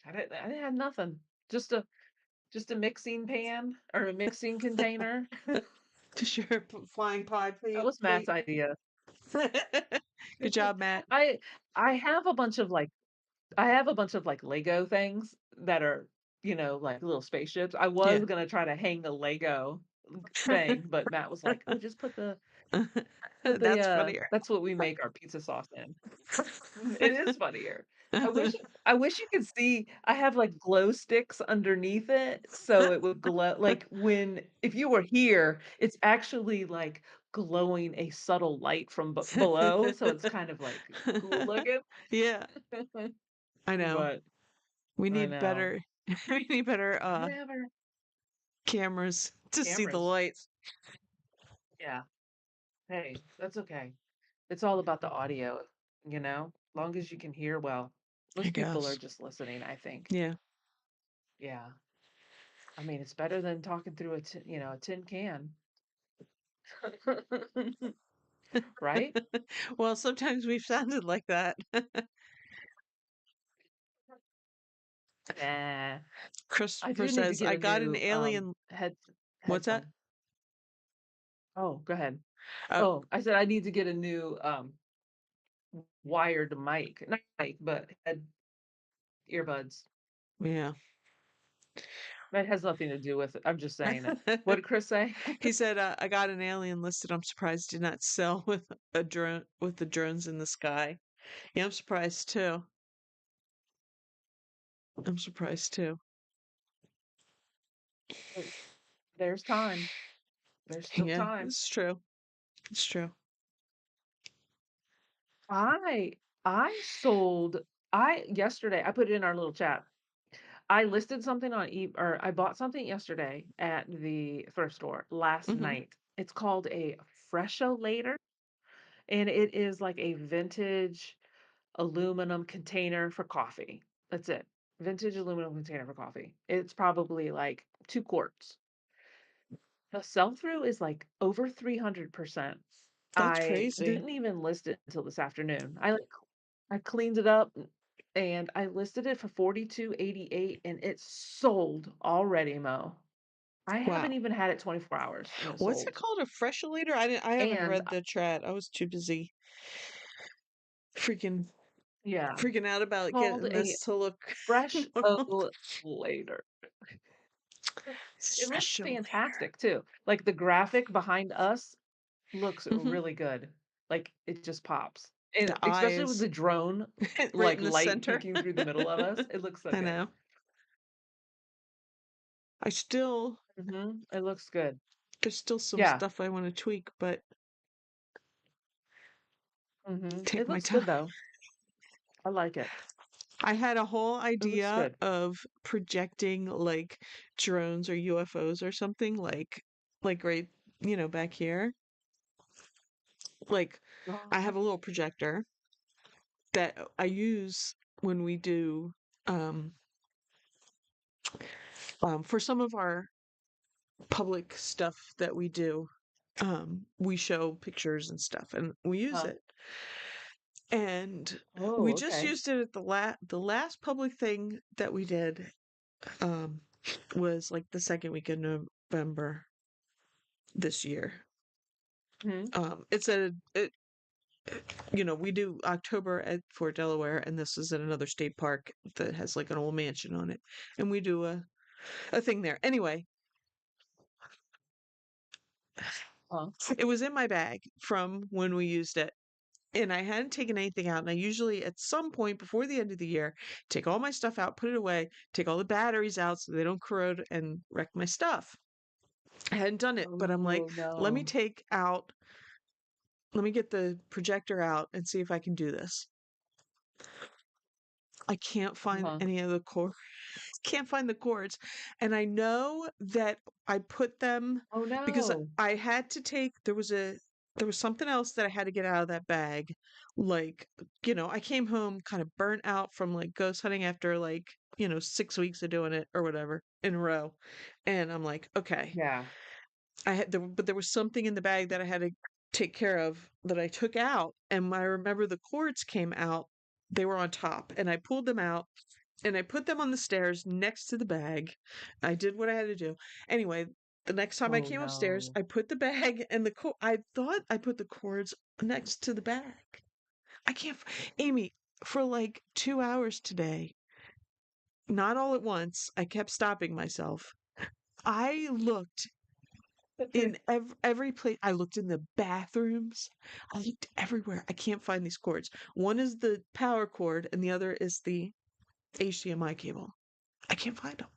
I didn't have nothing. Just a just a mixing pan or a mixing container. Just your flying pod That was Matt's plate. idea. Good job, Matt. I I have a bunch of like I have a bunch of like Lego things that are, like little spaceships. I Yeah. was gonna try to hang a Lego thing, but Matt was like, "Oh, just put the That's funnier. that's what we make our pizza sauce in." It is funnier. I wish I wish you could see I have, like, glow sticks underneath it, so it would glow like, if you were here, it's actually, like, glowing a subtle light from b below, so it's kind of, like, cool looking. Yeah, I know. But We I need know. better we need better Whatever. cameras to see the Cameras. lights. Yeah. Hey, that's okay. It's all about the audio, Long as you can hear well. I Most people are guess. just listening, I think. Yeah. Yeah. I mean, it's better than talking through a tin can. Right? Well, sometimes we've sounded like that. Nah. I Christopher do need to says, get I a got an new alien. What's that? headphone. Oh, go ahead. Oh, Oh, I said I need to get a new wired mic. Not mic, but earbuds. yeah. That has nothing to do with it. I'm just saying it. What did Chris say? He said, I got an alien listed. I'm surprised did not sell with a drone with the drones in the sky. Yeah, I'm surprised too. I'm surprised too. There's time. There's still Yeah, time. it's true. It's true. I I sold I yesterday I put it in our little chat. I listed something on or I bought something yesterday at the thrift store last Hmm. night. It's called a Fresho later, and it is like a vintage aluminum container for coffee. That's it. Vintage aluminum container for coffee. It's probably like 2 quarts. The sell-through is like over 300%. That's I crazy. didn't even list it until this afternoon. I cleaned it up and I listed it for 42.88 and it's sold already, Mo. I haven't Wow. even had it 24 hours and it's What's it sold. called? A fresholator? I haven't And read the chat. I was too busy freaking yeah, freaking out about called getting a this to look fresh normal. O later. It looks Fresholator. fantastic too. Like the graphic behind us looks Hmm. really good. Like it just pops. And The especially with eyes the drone right like in the light center. peeking through the middle of us, it looks so I good. know. I still It looks good. there's still some Yeah. stuff I want to tweak, but It take my looks time. good though. I like it. I had a whole It looks idea good. of projecting like drones or UFOs or something like right, back here. Like I Uh-huh. have a little projector that I use when we do um for some of our public stuff that we do. We show pictures and stuff and we use Huh. it. And we Oh, just okay. used it at the last public thing that we did um was like the second week of November this year. Mhm. It's we do October at Fort Delaware, and this is at another state park that has like an old mansion on it, and we do a thing there. Anyway, Huh. it was in my bag from when we used it, and I hadn't taken anything out. And I usually, at some point before the end of the year, take all my stuff out, put it away, take all the batteries out so they don't corrode and wreck my stuff. I hadn't done it, but I'm like, Oh, let me no. take out, let me get the projector out and see if I can do this. I can't find Uh-huh. any of the cords. Can't find the cords. And I know that I put them Oh, because no. I had to take, there was something else that I had to get out of that bag. Like, I came home kind of burnt out from like ghost hunting after like, 6 weeks of doing it or whatever in a row. And I'm like, okay, Yeah. but there was something in the bag that I had to take care of that I took out. And I remember the cords came out. They were on top and I pulled them out and I put them on the stairs next to the bag. I did what I had to do. Anyway, the next time I Oh, came upstairs, no. I put the bag and I thought I put the cords next to the bag. I can't, Amy, for like 2 hours today, not all at once, I kept stopping myself. I looked in every place. I looked in the bathrooms. I looked everywhere. I can't find these cords. One is the power cord, and the other is the HDMI cable. I can't find them.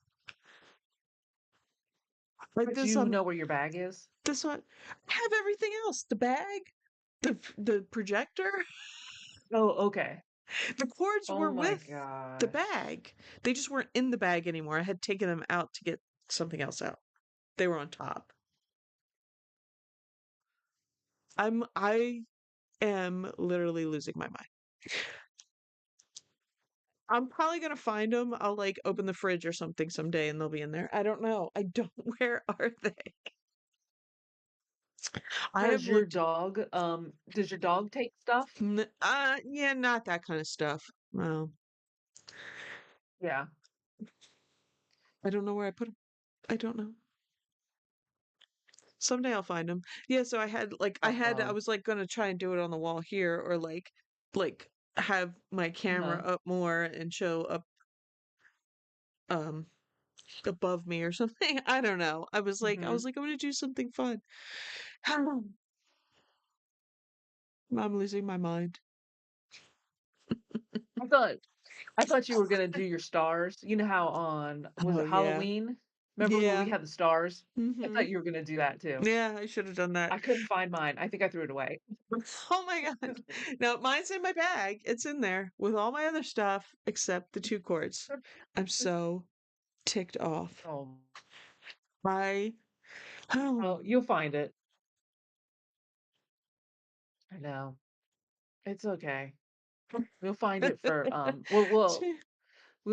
Like But this, you know where your bag is? this one. I have everything else. The bag, the projector, Oh, okay. the cords Oh were my with the gosh. bag. They just weren't in the bag anymore. I had taken them out to get something else out. They were on top. I am literally losing my mind. I'm probably gonna find them. I'll like open the fridge or something someday and they'll be in there. I don't know. I don't. Where are they? I have looked. Does your dog take stuff? Yeah, not that kind of stuff. Well, Yeah. I don't know where I put them. I don't know. Someday I'll find them. Yeah, so I Uh-oh. was like gonna try and do it on the wall here, or like have my camera Uh-huh. up more and show up um above me or something. I don't know. I Mhm. was like, I'm gonna do something fun. I'm losing my mind. I thought I thought you were gonna do your stars. You know how on was Oh it yeah. Halloween? Remember when we Yeah. had the stars? I Mm-hmm. thought you were gonna do that too. Yeah, I should have done that. I couldn't find mine. I think I threw it away. Oh my God. No, mine's in my bag. It's in there with all my other stuff except the two cords. I'm so ticked off. Oh, I oh, oh, you'll find it. I know. It's okay. We'll find it for we'll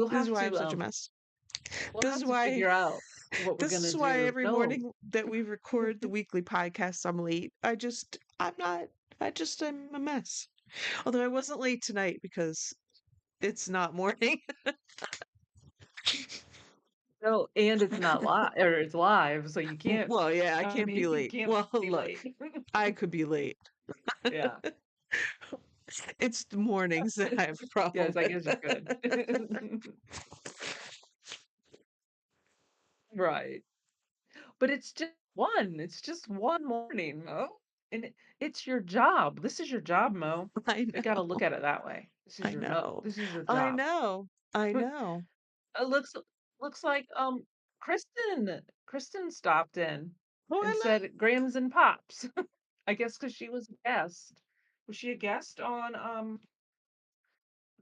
this is have why I'm to such a mess. we'll This have is to why figure out what we're this gonna is why do. every No. morning that we record the weekly podcast I'm late. I'm not I'm a mess. Although I wasn't late tonight because it's not morning. No, and it's not live or it's live, so you can't Well, yeah, I I can't be mean, you late. can't Well, be look, late. I could be late. Yeah. It's the mornings that I have a problem Yes, I with. guess you could. Right. But it's just one morning, Mo. And it's your job. This is your job, Mo. I You gotta know. look at it that way. I know. This is your I job. know. I know. It looks like Kristen stopped in and Voila. said Grams and Pops. I guess because she was a guest. Was she a guest on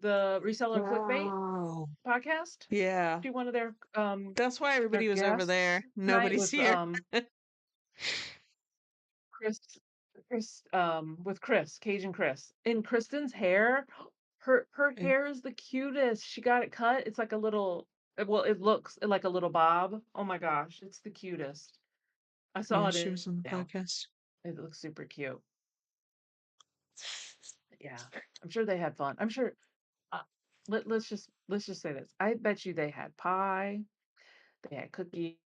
the Reseller Clickbait Wow. podcast? Yeah. She one of That's why their everybody was over guests there. tonight Nobody's here. Chris with Chris, Cajun Chris. And Kristen's hair, her Eh, hair is the cutest. She got it cut. It's like a little well, it looks like a little bob. Oh my gosh, it's the cutest. I saw Yeah, it she in was on the now. podcast. It looks super cute. Yeah. I'm sure they had fun. I'm sure uh, let's just say this. I bet you they had pie, they had cookies,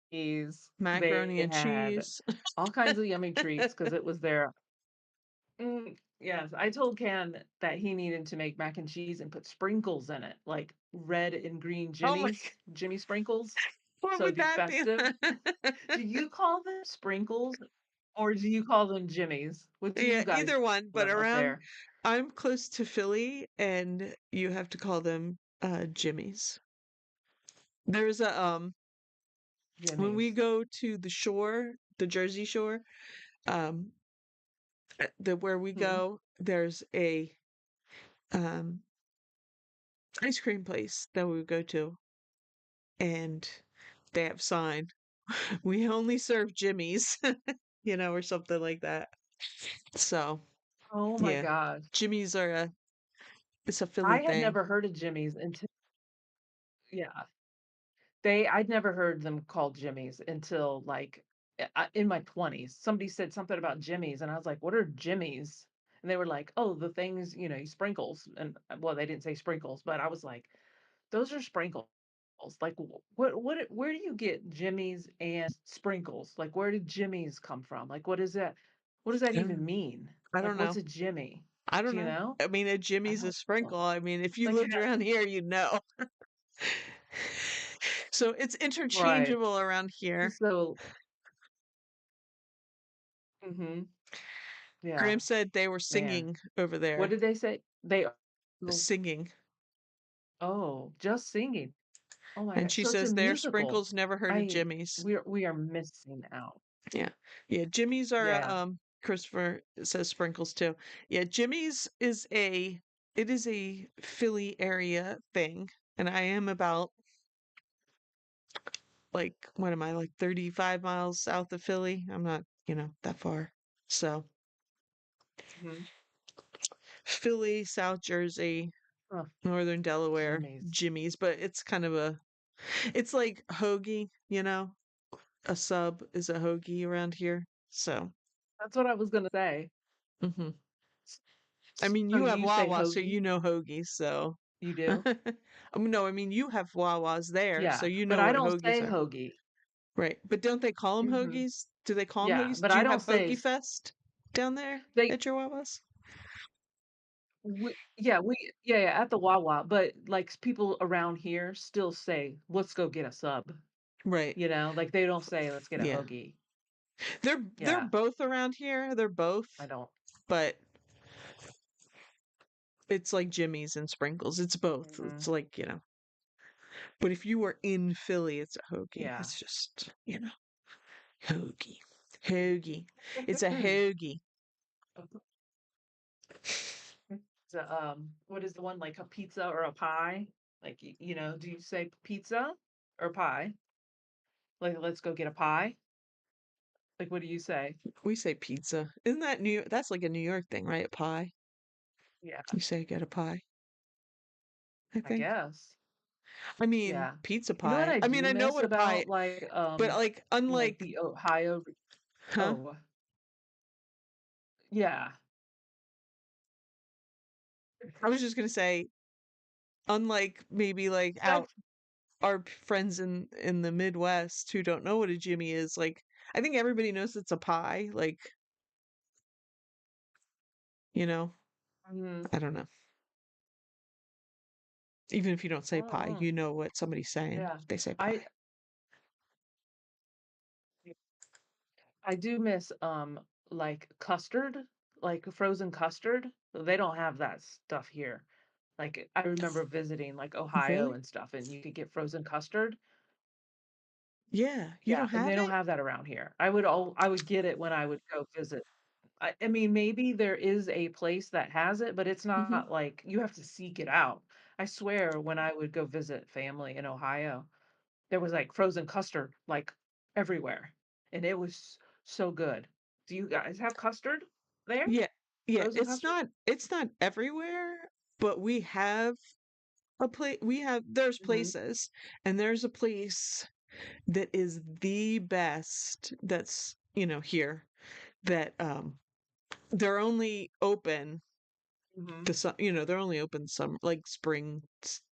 Macaroni they and had cheese. all kinds of yummy treats because it was their yes, I told Ken that he needed to make mac and cheese and put sprinkles in it, like red and green Oh my, Jimmy sprinkles. what So it'd would be that be? festive. Do you call them sprinkles or do you call them Jimmies? What do you Yeah, guys either one, call but them up around there? I'm close to Philly, and you have to call them Jimmy's. There's a when we Jimmy's. go to the shore, the Jersey Shore, um, the where we Mhm. go, there's a um ice cream place that we would go to, and they have sign, we only serve Jimmy's, or something like that. So Oh my yeah, gosh. Jimmy's are it's a Philly I had thing. never heard of Jimmy's until yeah. I'd never heard them called Jimmy's until, like, in my 20s. Somebody said something about Jimmy's, and I was like, "What are Jimmy's?" And they were like, "Oh, the things, sprinkles." And, well, they didn't say sprinkles, but I was like, "Those are sprinkles." Like, where do you get Jimmy's and sprinkles? Like, where did Jimmy's come from? Like, what does that Yeah, even mean? I Like, don't what's know. a Jimmy? I don't Do you know. know? I mean, a I Jimmy's a don't know. sprinkle. I mean, if you Like, lived around here, you'd know. So it's right. interchangeable around here. So mhm, yeah. Graham said they were Man, singing over what there. did they say? Oh, Singing. oh, just singing. Oh my And god. she So it's a says their musical. sprinkles never heard of I Jimmy's. we are missing out. Yeah. Yeah. Jimmy's are Yeah. Christopher says sprinkles too. Yeah, Jimmy's is a Philly area thing. And I am about like what am I, like 35 miles south of Philly? I'm not, that far. So Mhm. Philly, South Jersey, Oh, Northern Delaware, Jimmy's. Jimmy's, but it's kind of it's like hoagie, a sub is a hoagie around here. So, That's what I was gonna say. hmm S I mean, So you have you say Wawa, so hoagie? you know hoagies. So, You do? No, I mean, you have Wawas there, so Yeah, you but know I what don't hoagies say are. hoagie. Right. But don't they call them Mhm. hoagies? Do they call them Yeah, hoagies? but Do I you don't have say Hoagie s Fest down there they at your Wawas? we yeah, yeah, at the Wawa, but, like, people around here still say, "Let's go get a sub." Right. Like, they don't say, "Let's get a Yeah. hoagie." They're Yeah, both around here. They're both, I don't. but it's like Jimmy's and Sprinkles. It's both. It's Mhm. like, but if you were in Philly, it's a hoagie. Yeah. It's just, hoagie. Hoagie. It's a hoagie. So, what is the one, like a pizza or a pie? Like, do you say pizza or pie? Like, let's go get a pie? Like, what do you say? We say pizza. Isn't that New York? That's like a New York thing, right? Pie. Yeah, You say get a pie, I I think. guess. I mean, Yeah. pizza You know what pie. I I mean, do I know miss what a pie, about but like like unlike, the Ohio huh? oh, yeah. I was just gonna say, unlike maybe like That's out our friends in the Midwest who don't know what a Jimmy is, like I think everybody knows it's a pie. Like, you know, mhm. I don't know. Even if you don't say pie, Mm, you know what somebody's saying yeah. if they say I pie. I do miss, like, custard, like, frozen custard. They don't have that stuff here. Like, I remember visiting, like, Ohio Really? and stuff, and you could get frozen custard. Yeah, you Yeah, don't and they have don't it? have that around here. I would get it when I would go visit. I mean, maybe there is a place that has it, but it's Hmm. not like you have to seek it out. I swear when I would go visit family in Ohio, there was, like, frozen custard, like, everywhere, and it was so good. Do you guys have custard there? Yeah, yeah. Frozen It's custard? not everywhere, but we have a place. There's Mhm, places, and there's a place that is the best. That's here that they're only open mhm, they're only open some like spring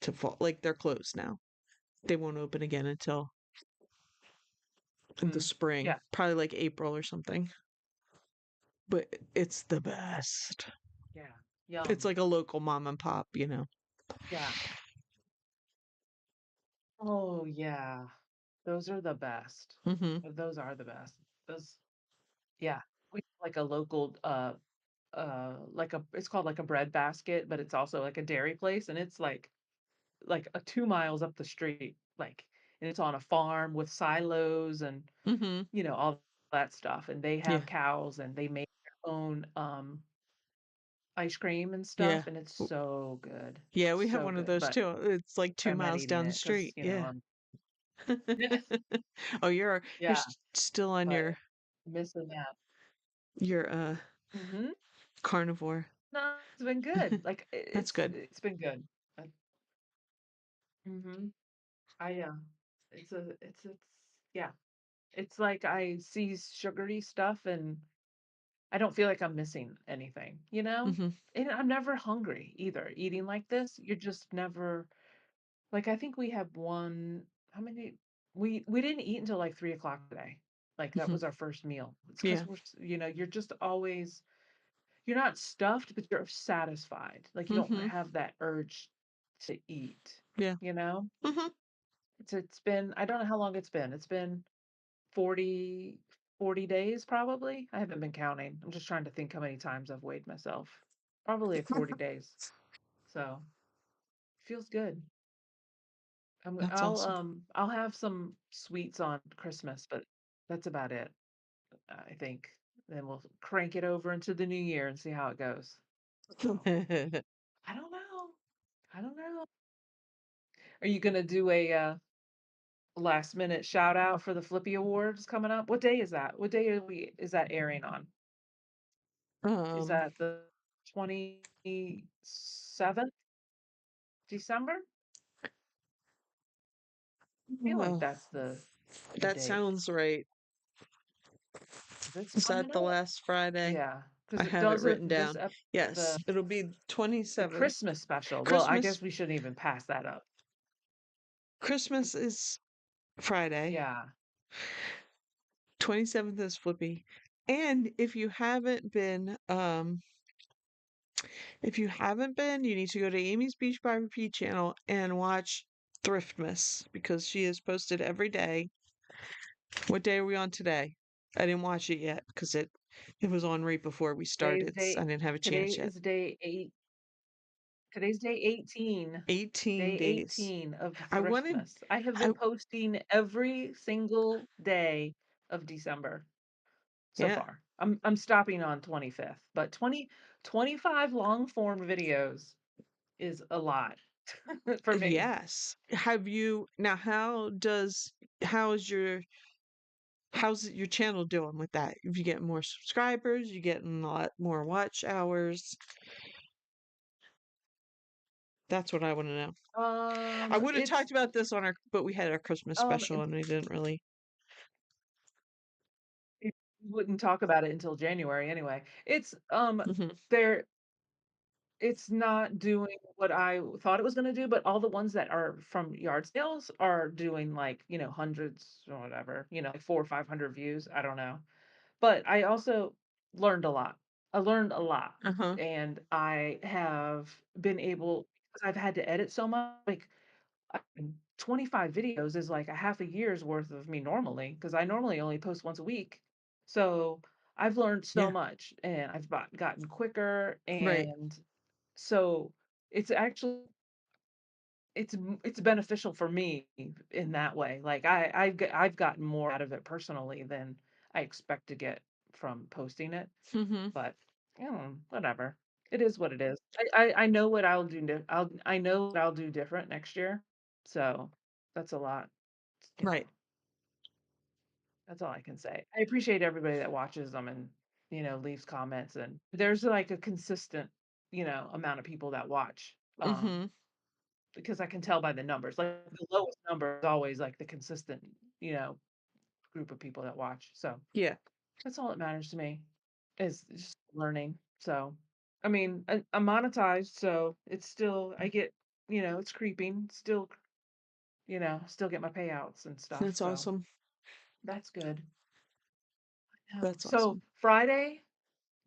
to fall. Like they're closed now. They won't open again until in the mm. spring, Yeah, probably like April or something. But it's the best. yeah, It's yum, like a local mom and pop. yeah. Oh, yeah. Those are the best. Hmm. Those are the best. Those yeah. We have, like, a local, like a it's called like a bread basket, but it's also like a dairy place, and it's like a 2 miles up the street, like, and it's on a farm with silos and, Mhm. all that stuff, and they Yeah. have cows, and they make their own, ice cream and Yeah. stuff, and it's W so good, Yeah, we have so one of good, those but too. It's like 2 I'm not miles eating down the it because street. Yeah. I'm yeah, Oh, you're yeah, still on but missing that. your Mhm. carnivore. No, it's been good, like, That's good. it's been good. Uh mhm. I it's yeah. It's like I see sugary stuff and I don't feel like I'm missing anything, you know? Mhm. And I'm never hungry either. Eating like this, you're just never like I think we had one how many we didn't eat until like 3 o'clock today. Like that Mhm. was our first meal. It's Yeah. because you're just always you're not stuffed, but you're satisfied. Like you don't Mhm. have that urge to eat, Yeah. you know? Mhm. It's been I don't know how long it's been. It's been 40 days probably? I haven't been counting. I'm just trying to think how many times I've weighed myself. Probably like 40 days. So, feels good. That's awesome. I'll have some sweets on Christmas, but that's about it, I think. Then we'll crank it over into the new year and see how it goes. So, I don't know. I don't know. Are you gonna do a last minute shout out for the Flippy Awards coming up? What day is that? What day is that airing on? Is Um, that the 27th December? I feel like oh, that's the that date. sounds right. Is it's Is coming that the up. last Friday? Yeah, I because it have it written doesn't this down. ep Yes, it'll be the 27th. Christmas special. Well, I Christmas guess we shouldn't even pass that up. Christmas is Friday. Yeah. 27th is Flippy. And if you haven't been, you need to go to Amy's Beach Barbecue channel and watch Thriftmas because she has posted every day. What day are we on today? I didn't watch it yet because it was on right before we Today's started. So I day didn't have a today chance yet. is day 8. Today's day 18. 18 Day days. 18 of I wanted Thriftmas. I have I been posting every single day of December so yeah, far. I'm stopping on 25th, but 25 long form videos is a lot for me. yes. Have you now how's your channel doing with that? If you get more subscribers, you getting a lot more watch hours. That's what I want to know. I would have It's talked about this but we had our Christmas special it, and we didn't really. it wouldn't talk about it until January anyway. Hmm. There it's not doing what I thought it was gonna do, but all the ones that are from yard sales are doing like, hundreds or whatever, like 4 or 500 views. I don't know. But I also learned a lot. I learned a lot, Uh-huh. and I have been able because I've had to edit so much, like, 25 videos is like a half a year's worth of me normally, because I normally only post once a week. So, I've learned so Yeah. much, and I've gotten quicker, Right. and so it's actually it's beneficial for me in that way. Like I've gotten more out of it personally than I expect to get from posting it. Hmm. But whatever. It is what it is. I know what I'll do. I know what I'll do different next year. So that's a lot. You Right. know, that's all I can say. I appreciate everybody that watches them and leaves comments and there's like a consistent amount of people that watch. Hmm. Because I can tell by the numbers. Like the lowest number is always like the consistent, you know, group of people that watch. So Yeah. that's all that matters to me is just learning. So, I mean, I'm monetized, so it's still, I get, it's creeping, still, still get my payouts and stuff. That's So awesome. that's good. Oh, That's so awesome. Friday,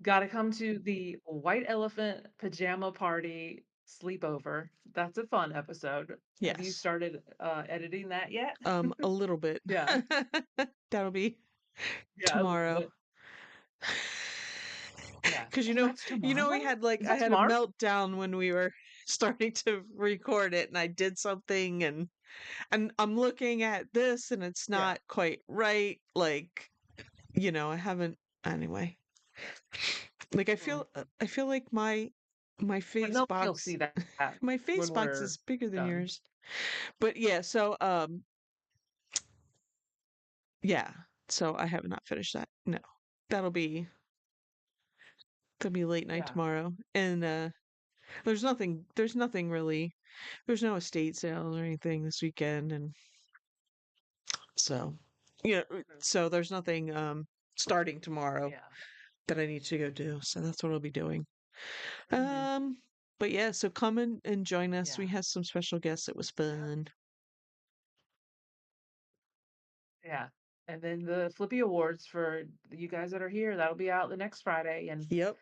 got to come to the White Elephant Pajama Party sleepover. That's a fun episode. Have you Yes. started editing that yet? A little bit. Yeah. That'll be Yeah, a little tomorrow. bit. Yeah. Because Oh, that's we tomorrow? had like Is I that had a tomorrow? meltdown when we were starting to record it, and I did something, and I'm looking at this, and it's Yeah. not quite right. Like, I haven't anyway. Like Mhm. I feel like my But face nobody will see box that my face when box we're is bigger than done. yours. But yeah, so yeah. So I have not finished that. No. That'll be that'll be late night Yeah. tomorrow. And there's nothing really, there's no estate sale or anything this weekend, and so Mhm. so there's nothing starting tomorrow Yeah. that I need to go do. So that's what I'll be doing. Mhm. Um but yeah, so come and join us. We Yeah. had some special guests. It was Yeah. fun. Yeah. And then the Flippy Awards for you guys that are here, that'll be out the next Friday, and Yep.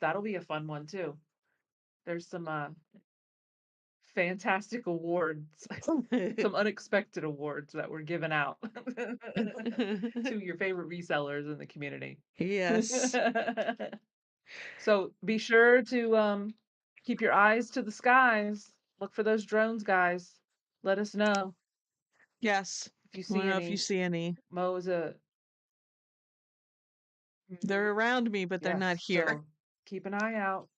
that'll be a fun one too. There's some fantastic awards, some unexpected awards that were given out to your favorite resellers in the community. Yes. So be sure to keep your eyes to the skies. Look for those drones, guys. Let us know Yes. if you I don't see know if you any. see any. Mo is a They're Mhm. around me, but they're not Yes, here. so keep an eye out.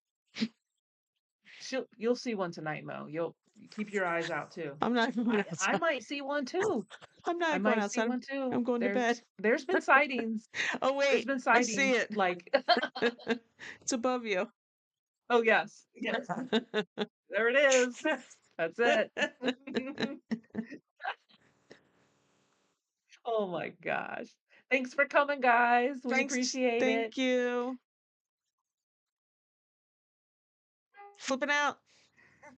You'll see one tonight, Mo. You'll keep your eyes out too. I'm not going I outside. might see one too. I'm I not going might see outside. one too. I'm going to bed. There's been sightings. Oh There's wait, been I see sightings it. like It's above you. oh yes. Yes. There it is. That's it. Oh my gosh. Thanks for coming, guys. We Thanks. appreciate it. Thank you. Flipping out.